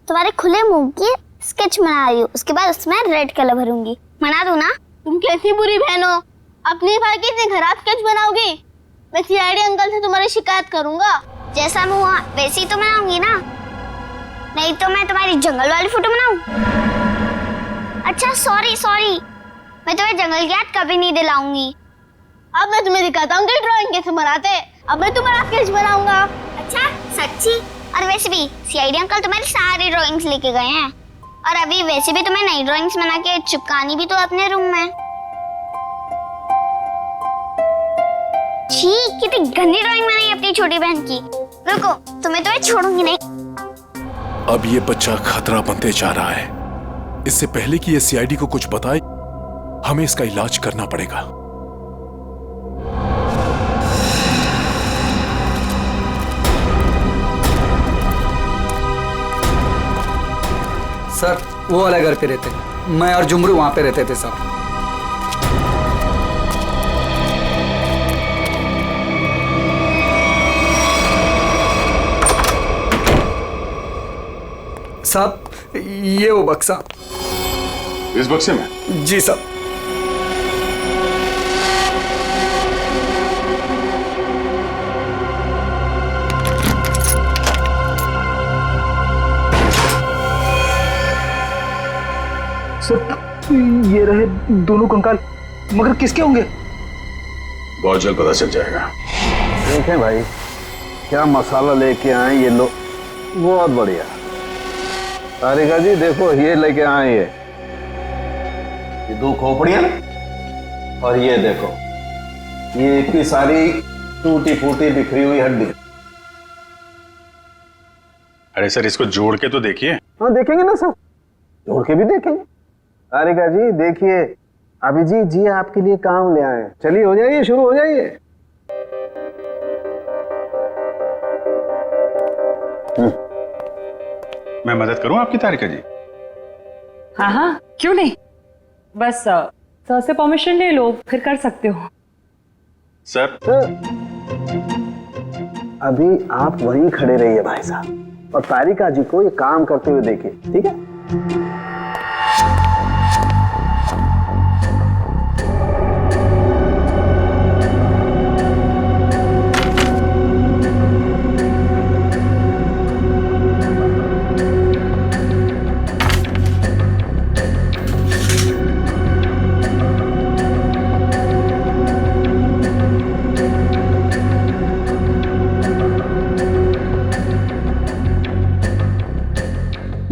तुम्हारे खुले मुंह की स्केच बना रही हूँ, उसके बाद उसमें रेड कलर भरूंगी। मना दो ना। तुम कैसी बुरी बहन हो, अपनी भाई की इतनी खराब स्केच बनाओगी? मैं सीआईडी अंकल से तुम्हारी शिकायत करूंगा। जैसा मुँह हुआ वैसी तो बनाऊंगी ना, नहीं तो मैं तुम्हारी जंगल वाली फोटो बनाऊं? अच्छा सॉरी, मैं तुम्हें जंगल की याद कभी नहीं दिलाऊंगी। अब मैं तुम्हें दिखाता हूँ कि ड्राइंग कैसे बनाते हैं। अब मैं तुम्हारा स्केच बनाऊंगा। अच्छा सच्ची? और वैसे भी सीआईडी अंकल तुम्हारी सारी ड्राइंग्स लेके गए हैं, और अभी वैसे भी तुम्हें नई ड्राइंग्स बना के चिपकानी भी तो अपने रूम में। छी, कितनी गंदी ड्राइंग बनाई अपनी छोटी बहन की। रुको, तुम्हें तो मैं छोड़ूंगी नहीं। अब ये बच्चा खतरा बनते जा रहा है। इससे पहले कि ये सीआईडी को कुछ बताए, हमें इसका इलाज करना पड़ेगा। सर, वो वाला घर पे रहते, मैं और जुमरू वहां पे रहते थे साहब। साहब, ये वो बक्सा। इस बक्से में? जी साहब। ये रहे दोनों कंकाल, मगर किसके होंगे? बहुत जल्द पता चल जाएगा। देखें भाई, क्या मसाला लेके आए ये लोग, बहुत बढ़िया। तारिका जी देखो, ये लेके आए ये 2 खोपड़ियां, और ये देखो ये इतनी सारी टूटी फूटी बिखरी हुई हड्डी। अरे सर, इसको जोड़ के तो देखिए। हाँ देखेंगे ना सर, जोड़ के भी देखेंगे। तारिका जी देखिए, अभिजीत जी आपके लिए काम ले आए। चलिए हो जाइए, शुरू हो जाइए। मैं मदद करूं आपकी तारिका जी? हाँ हाँ, क्यों नहीं, बस सर से परमिशन ले लो, फिर कर सकते हो। सर अभी आप वहीं खड़े रहिए भाई साहब, और तारिका जी को ये काम करते हुए देखिए, ठीक है?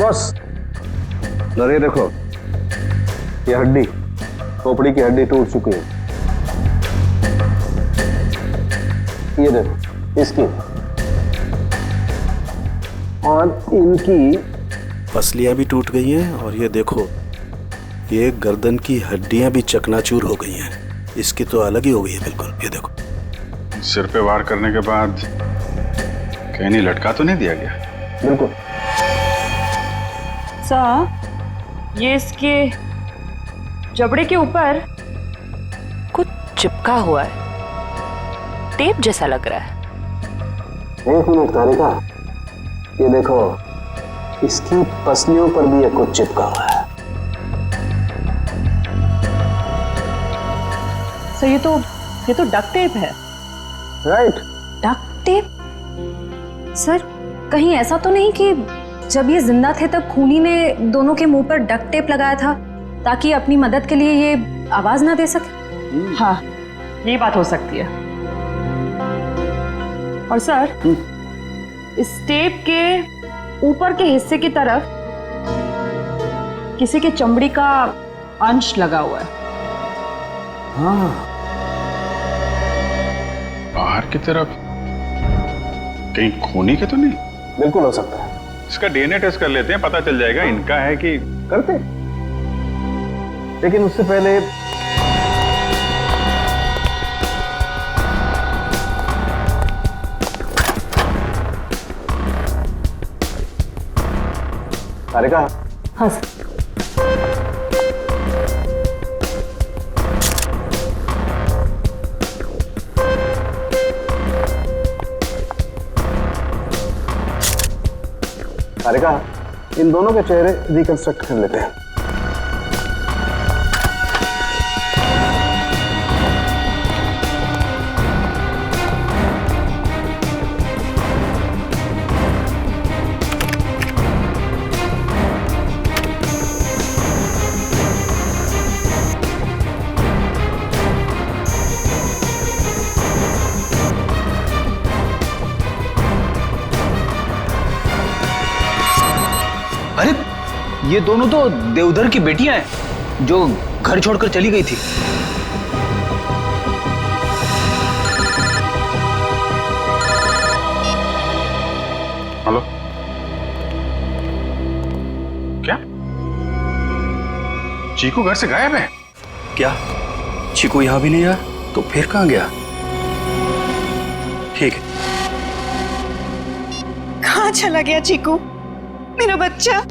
बस ये देखो, ये हड्डी, खोपड़ी की हड्डी टूट चुकी है। ये देखो इसकी, और इनकी पसलियां भी टूट गई हैं, और ये देखो ये गर्दन की हड्डियां भी चकनाचूर हो गई हैं। इसकी तो अलग ही हो गई है बिल्कुल। ये देखो, सिर पे वार करने के बाद कहीं नहीं लटका तो नहीं दिया गया? बिल्कुल। सर, ये इसके जबड़े के ऊपर कुछ चिपका हुआ है, टेप जैसा लग रहा है। 1 मिनट तारिका, ये देखो इसकी पसलियों पर भी ये कुछ चिपका हुआ है। सर, ये तो डक्ट टेप है। Right, duct tape. सर, कहीं ऐसा तो नहीं कि जब ये जिंदा थे तब खूनी ने दोनों के मुंह पर डक्ट टेप लगाया था ताकि अपनी मदद के लिए ये आवाज ना दे सके? हाँ, ये बात हो सकती है। और सर, इस टेप के ऊपर के हिस्से की तरफ किसी के चमड़ी का अंश लगा हुआ है। हाँ, की तरफ कहीं खूनी के तो नहीं? बिल्कुल हो सकता है। इसका डीएनए टेस्ट कर लेते हैं, पता चल जाएगा इनका है कि। करते, लेकिन उससे पहले तारिका। हाँ सर। तारिका, इन दोनों के चेहरे रिकंस्ट्रक्ट कर लेते हैं। अरे ये दोनों तो देवधर की बेटियां हैं जो घर छोड़कर चली गई थी। हेलो, क्या चीकू घर से गायब है? क्या चीकू यहां भी नहीं आया? तो फिर कहां गया? ठीक है। कहाँ चला गया चीकू, मेरा बच्चा?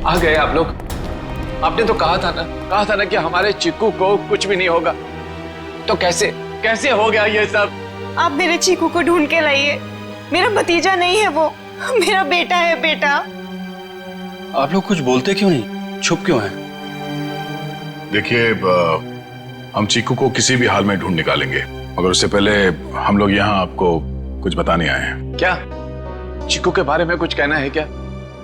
आ गए आप लोग। आपने तो कहा था ना कि हमारे चिक्कू को कुछ भी नहीं होगा। तो कैसे हो गया ये सब? आप मेरे चीकू को ढूंढ के लाइए। मेरा भतीजा नहीं है वो, मेरा बेटा है। बेटा, आप लोग कुछ बोलते क्यों नहीं? चुप क्यों हैं? देखिए, हम चीकू को किसी भी हाल में ढूंढ निकालेंगे, मगर उससे पहले हम लोग यहाँ आपको कुछ बताने आए हैं। क्या चिक्कू के बारे में कुछ कहना है क्या?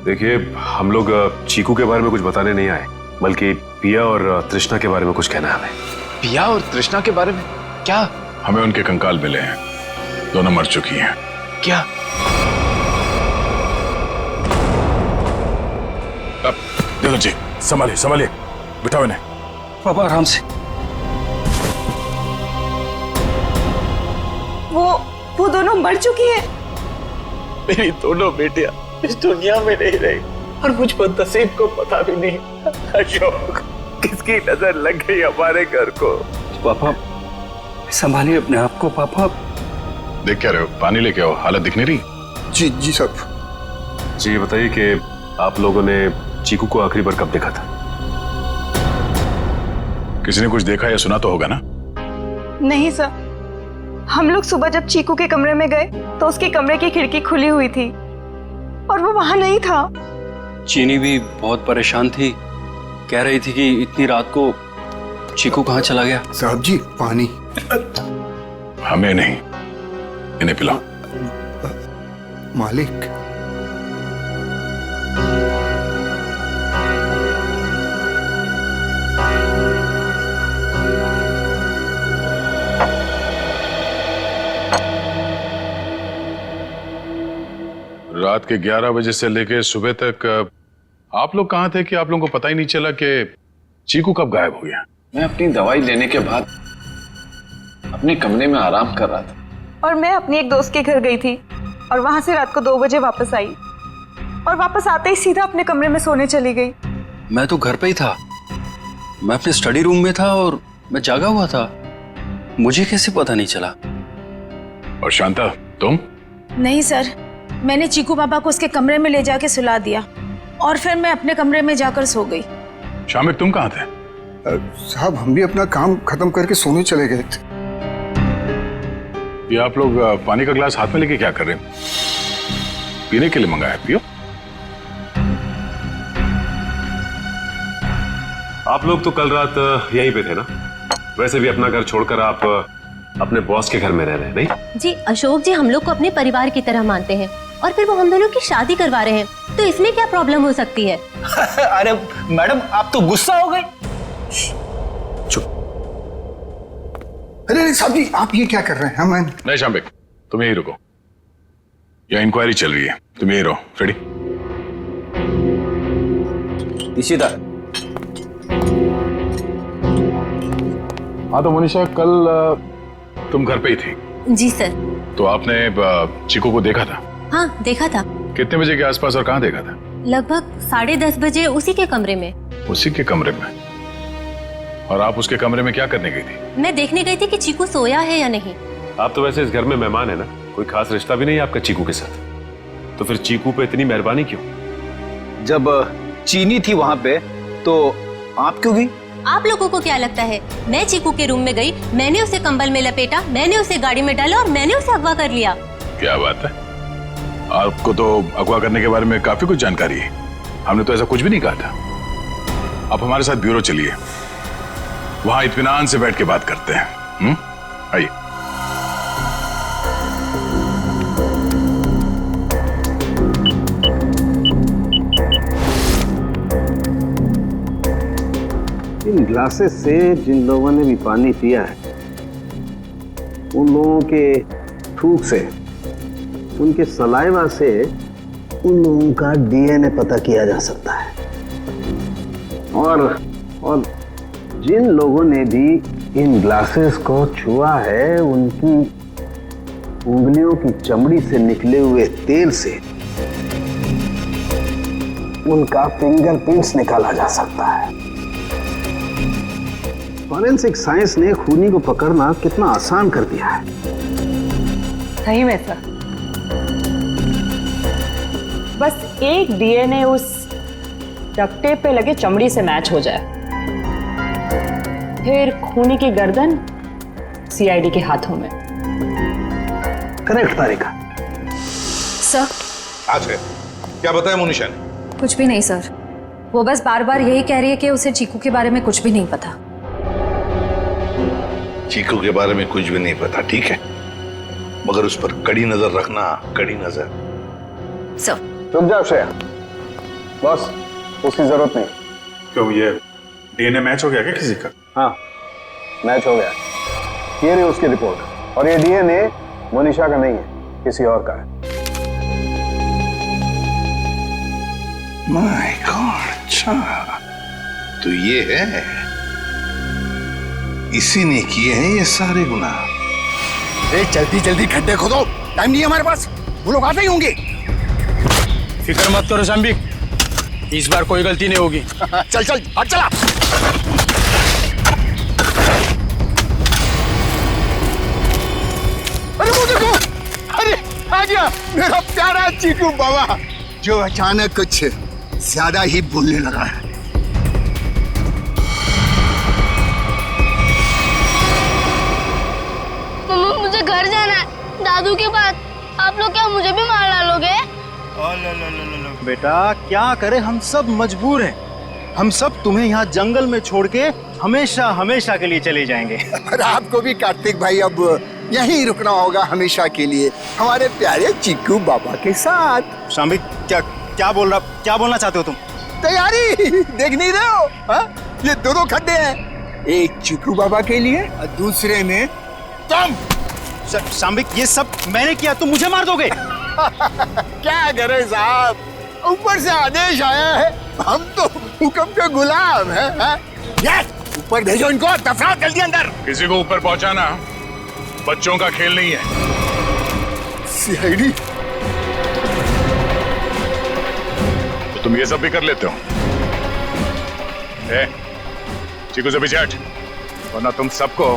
देखिए, हम लोग चीकू के बारे में कुछ बताने नहीं आए, बल्कि पिया और तृष्णा के बारे में कुछ कहना है हमें। पिया और तृष्णा के बारे में क्या? हमें उनके कंकाल मिले हैं, दोनों मर चुकी हैं। क्या? अब देखो जी, संभालिए, बिठाओ इन्हें। पापा आराम से। वो दोनों मर चुकी है। मेरी दोनों बेटियां इस दुनिया में नहीं रही और मुझ पर नसीब को पता भी नहीं। अशोक, किसकी नजर लग गई हमारे घर को? पापा संभालिए अपने आप को। पापा देख क्या रहे हो? पानी लेके आओ, हालत दिख नहीं रही। जी साहब। जी ये बताइए कि आप लोगों ने चीकू को आखिरी बार कब देखा था? किसी ने कुछ देखा या सुना तो होगा ना? नहीं सर, हम लोग सुबह जब चीकू के कमरे में गए तो उसके कमरे की खिड़की खुली हुई थी और वो वहां नहीं था। चीनी भी बहुत परेशान थी, कह रही थी कि इतनी रात को चीकू कहाँ चला गया। साहब जी, पानी। हमें नहीं, इन्हें पिलाओ। मालिक, रात के 11 बजे से लेकर सुबह तक आप लोग कहाँ थे कि आप लोगों को पता ही नहीं चला कि चीकू कब गायब हो गया? मैं अपनी दवाई लेने के बाद अपने कमरे में आराम कर रहा था और मैं अपनी एक दोस्त के घर गई थी और वहां से रात को 2 बजे वापस आई और वापस आते ही सीधा अपने कमरे में सोने चली गई। मैं तो घर पे ही था, मैं अपने स्टडी रूम में था और मैं जागा हुआ था, मुझे कैसे पता नहीं चला? और शांता, तुम? नहीं सर, मैंने चीकू पापा को उसके कमरे में ले जाके सुला दिया और फिर मैं अपने कमरे में जाकर सो गई। शामिक, तुम कहाँ थे? साहब हम भी अपना काम खत्म करके सोने चले गए थे। ये आप लोग पानी का गिलास हाथ में लेके क्या कर रहे हैं? पीने के लिए मंगाया, पियो। आप लोग तो कल रात यहीं पे थे ना? वैसे भी अपना घर छोड़कर आप अपने बॉस के घर में रह रहे हैं, नहीं? जी अशोक जी हम लोग को अपने परिवार की तरह मानते हैं और फिर वो हम दोनों की शादी करवा रहे हैं, तो इसमें क्या प्रॉब्लम हो सकती है? अरे मैडम, आप तो गुस्सा हो गए। चुप। अरे साहब जी, आप ये क्या कर रहे हैं? मैं नहीं शामिक, तुम यहीं रुको, यहाँ इंक्वायरी चल रही है, तुम यहीं रहो। रेडी? इशिता, हाँ तो मनीषा, कल तुम घर पे ही थी? जी सर। तो आपने चीकू को देखा था? हाँ देखा था। कितने बजे के आसपास और कहाँ देखा था? लगभग 10:30 बजे उसी के कमरे में। उसी के कमरे में? और आप उसके कमरे में क्या करने गई थी? मैं देखने गई थी कि चीकू सोया है या नहीं। आप तो वैसे इस घर में मेहमान है ना, कोई खास रिश्ता भी नहीं है आपका चीकू के साथ, तो फिर चीकू पे इतनी मेहरबानी क्यों? जब चीनी थी वहां पे तो आप क्यों गई? आप लोगों को क्या लगता है मैं चीकू के रूम में गई, मैंने उसे कंबल में लपेटा, मैंने उसे गाड़ी में डाला और मैंने उसे अगवा कर लिया? क्या बात है, आपको तो अगवा करने के बारे में काफी कुछ जानकारी है। हमने तो ऐसा कुछ भी नहीं कहा था। आप हमारे साथ ब्यूरो चलिए, वहां इत्मीनान से बैठ के बात करते हैं। आइए। इन ग्लासेस से जिन लोगों ने भी पानी पिया है, उन लोगों के थूक से, उनके सलाइवा से उन लोगों का डीएनए पता किया जा सकता है। और जिन लोगों ने भी इन ग्लासेस को छुआ है, उनकी उंगलियों की चमड़ी से निकले हुए तेल से उनका फिंगरप्रिंट्स निकाला जा सकता है। फॉरेंसिक साइंस ने खूनी को पकड़ना कितना आसान कर दिया है। सही में सर, बस एक डीएनए उस डक्ट टेप पे लगे चमड़ी से मैच हो जाए, फिर खूनी की गर्दन सीआईडी के हाथों में। करेक्ट तारिका। सर आज है क्या बताया मोनिशा ने? कुछ भी नहीं सर, वो बस बार बार यही कह रही है कि उसे चीकू के बारे में कुछ भी नहीं पता। चीकू के बारे में कुछ भी नहीं पता, ठीक है, मगर उस पर कड़ी नजर रखना, कड़ी नजर। सर रुक जाओ श्रेया, बॉस उसकी जरूरत नहीं। क्यों, ये डीएनए मैच हो गया क्या किसी का? हाँ मैच हो गया। ये रही उसकी रिपोर्ट, और ये डीएनए मोनिशा का नहीं है, किसी और का है। माय गॉड, अच्छा तो ये है, इसी ने किए हैं ये सारे गुनाह। जल्दी जल्दी खड्डे खोदो, टाइम नहीं है हमारे पास, वो लोग आते ही होंगे। फिक्र मत करो शाम्बिक, इस बार कोई गलती नहीं होगी। चल चल हट चला। अरे वो देखो, अरे आ गया मेरा प्यारा चीकू बाबा, जो अचानक कुछ ज्यादा ही बोलने लगा है। मम्मा मुझे घर जाना है, दादू के पास। आप लोग क्या मुझे भी मार डालोगे? बेटा क्या करें, हम सब मजबूर हैं। हम सब तुम्हें यहाँ जंगल में छोड़ के हमेशा हमेशा के लिए चले जाएंगे। और आपको भी कार्तिक भाई अब यहीं रुकना होगा हमेशा के लिए, हमारे प्यारे चीकू बाबा के साथ। शाम्बिक क्या बोलना चाहते हो तुम? तैयारी देख नहीं रहे हो? हा? ये दो खड्डे हैं, एक चीकू बाबा के लिए और दूसरे में तुम। शाम्बिक ये सब मैंने किया, तुम मुझे मार दोगे? क्या करें साहब, ऊपर से आदेश आया है, हम तो हुक्म के गुलाम हैं। ऊपर भेजो इनको, दफनाओ जल्दी अंदर। किसी को ऊपर पहुंचाना बच्चों का खेल नहीं है। सीआईडी तो तुम ये सब भी कर लेते हो? चीकू से भी चैट, वरना तुम सबको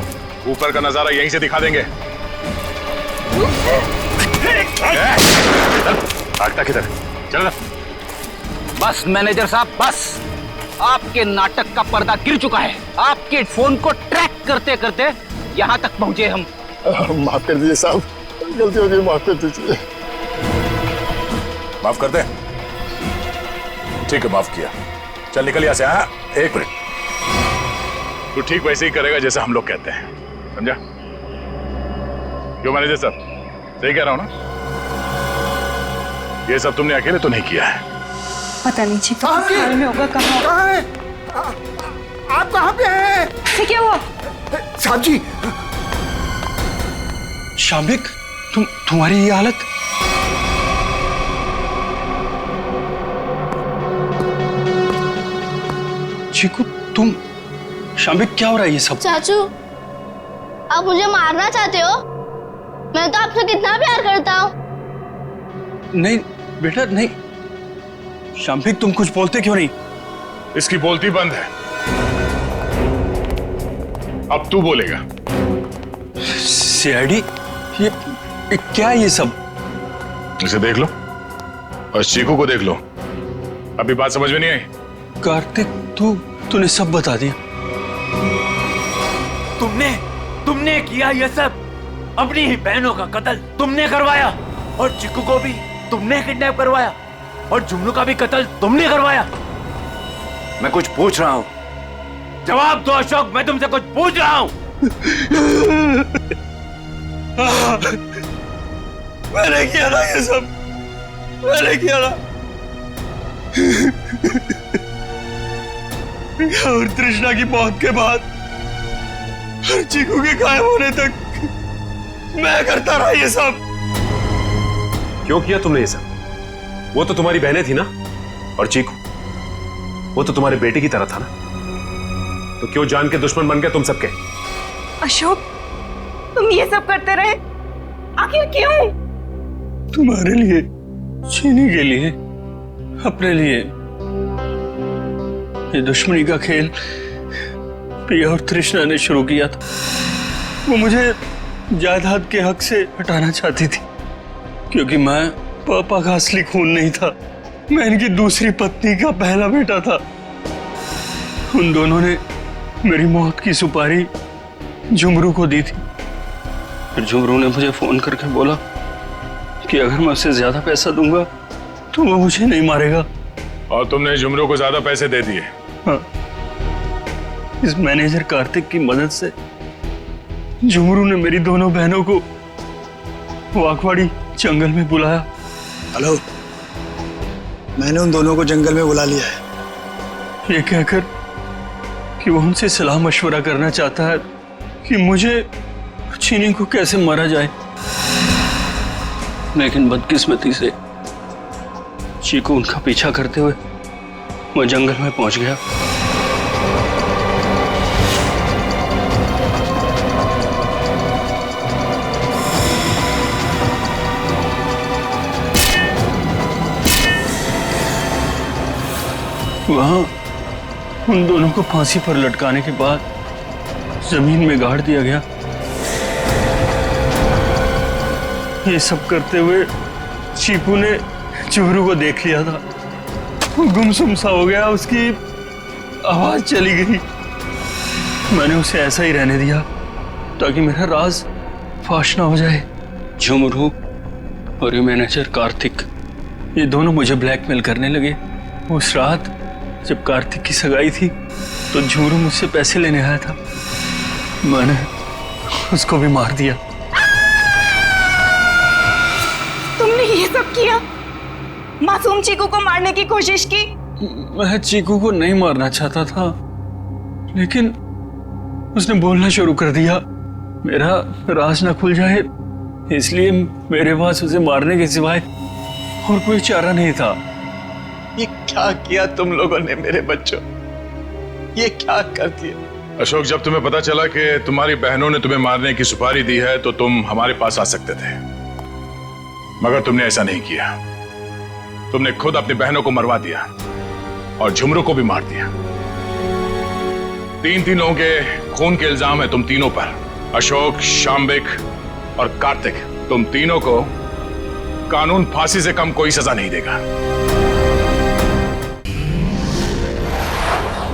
ऊपर का नजारा यहीं से दिखा देंगे। भागता किधर? चल। बस मैनेजर साहब, बस आपके नाटक का पर्दा गिर चुका है। आपके फोन को ट्रैक करते करते यहाँ तक पहुंचे हम। माफ कर दीजिए साहब, गलती हो गई, माफ कर दीजिए। माफ कर दे? ठीक है, माफ किया। चल निकल यहाँ से। हाँ, एक मिनट, तू ठीक वैसे ही करेगा जैसे हम लोग कहते हैं, समझा? क्यों मैनेजर साहब, सही कह रहा हूं ना? ये सब तुमने अकेले तो नहीं किया है। पता नहीं जी हाल में होगा। कहाँ है? आप कहाँ पे हैं? क्या हुआ? साहब जी। शाम्बिक, तुम्हारी ये हालत? चीकू तुम, शाम्बिक क्या हो रहा है ये सब? चाचू आप मुझे मारना चाहते हो? मैं तो आपसे कितना प्यार करता हूँ। नहीं बेटा नहीं। शाम्भिक तुम कुछ बोलते क्यों नहीं? इसकी बोलती बंद है, अब तू बोलेगा। सीआईडी ये क्या है ये सब? इसे देख लो और चीकू को देख लो। अभी बात समझ में नहीं आई? कार्तिक तूने सब बता दिया। तुमने किया ये सब। अपनी ही बहनों का कत्ल तुमने करवाया और चिक्कू को भी तुमने किडनैप करवाया और जुमनू का भी कत्ल तुमने करवाया। मैं कुछ पूछ रहा हूं, जवाब दो अशोक। मैं तुमसे कुछ पूछ रहा हूं। मैंने किया ना ये सब, मैंने किया ना। और तृष्णा की मौत के बाद और चीकू के गायब होने तक मैं करता रहा ये सब। क्यों किया तुमने ये सब? वो तो तुम्हारी बहनें थी ना, और चीकू वो तो तुम्हारे बेटे की तरह था ना, तो क्यों जान के दुश्मन बन गए तुम सबके? अशोक तुम ये सब करते रहे, आखिर क्यों? तुम्हारे लिए, चीनी के लिए, अपने लिए। ये दुश्मनी का खेल प्रिया और तृष्णा ने शुरू किया था। वो मुझे जायदाद के हक से हटाना चाहती थी, क्योंकि मैं पापा का असली खून नहीं था। मैं इनकी दूसरी पत्नी का पहला बेटा था। उन दोनों ने मेरी मौत की सुपारी झुमरू को दी थी। फिर झुमरू ने मुझे फोन करके बोला कि अगर मैं उसे ज्यादा पैसा दूंगा तो वो मुझे नहीं मारेगा। और तुमने झुमरू को ज्यादा पैसे दे दिए? हाँ, इस मैनेजर कार्तिक की मदद से झुमरू ने मेरी दोनों बहनों को वाकवाड़ी जंगल में बुलाया। हेलो, मैंने उन दोनों को जंगल में बुला लिया है। ये कहकर कि वो उनसे सलाह मशवरा करना चाहता है कि मुझे चीनी को कैसे मारा जाए। लेकिन बदकिस्मती से चीकू उनका पीछा करते हुए मैं जंगल में पहुंच गया। वहां उन दोनों को फांसी पर लटकाने के बाद जमीन में गाड़ दिया गया। ये सब करते हुए चीकू ने झुमरू को देख लिया था। वो गुमसुम सा हो गया, उसकी आवाज चली गई। मैंने उसे ऐसा ही रहने दिया ताकि मेरा राज फाश ना हो जाए। झुमरू और ये मैनेजर कार्तिक, ये दोनों मुझे ब्लैकमेल करने लगे। उस रात जब कार्तिक की सगाई थी तो झुमरू मुझसे पैसे लेने आया था। मैंने उसको भी मार दिया। तुमने ये सब किया? मासूम चीकू को मारने की कोशिश की? मैं चीकू को नहीं मारना चाहता था, लेकिन उसने बोलना शुरू कर दिया। मेरा राज न खुल जाए, इसलिए मेरे पास उसे मारने के सिवाय और कोई चारा नहीं था। ये क्या किया तुम लोगों ने मेरे बच्चों? ये क्या कर दिया? अशोक, जब तुम्हें पता चला कि तुम्हारी बहनों ने तुम्हें मारने की सुपारी दी है तो तुम हमारे पास आ सकते थे, मगर तुमने ऐसा नहीं किया। तुमने खुद अपनी बहनों को मरवा दिया और झुमरू को भी मार दिया। तीन लोगों के खून के इल्जाम है तुम तीनों पर। अशोक, शाम्बिक और कार्तिक, तुम तीनों को कानून फांसी से कम कोई सजा नहीं देगा।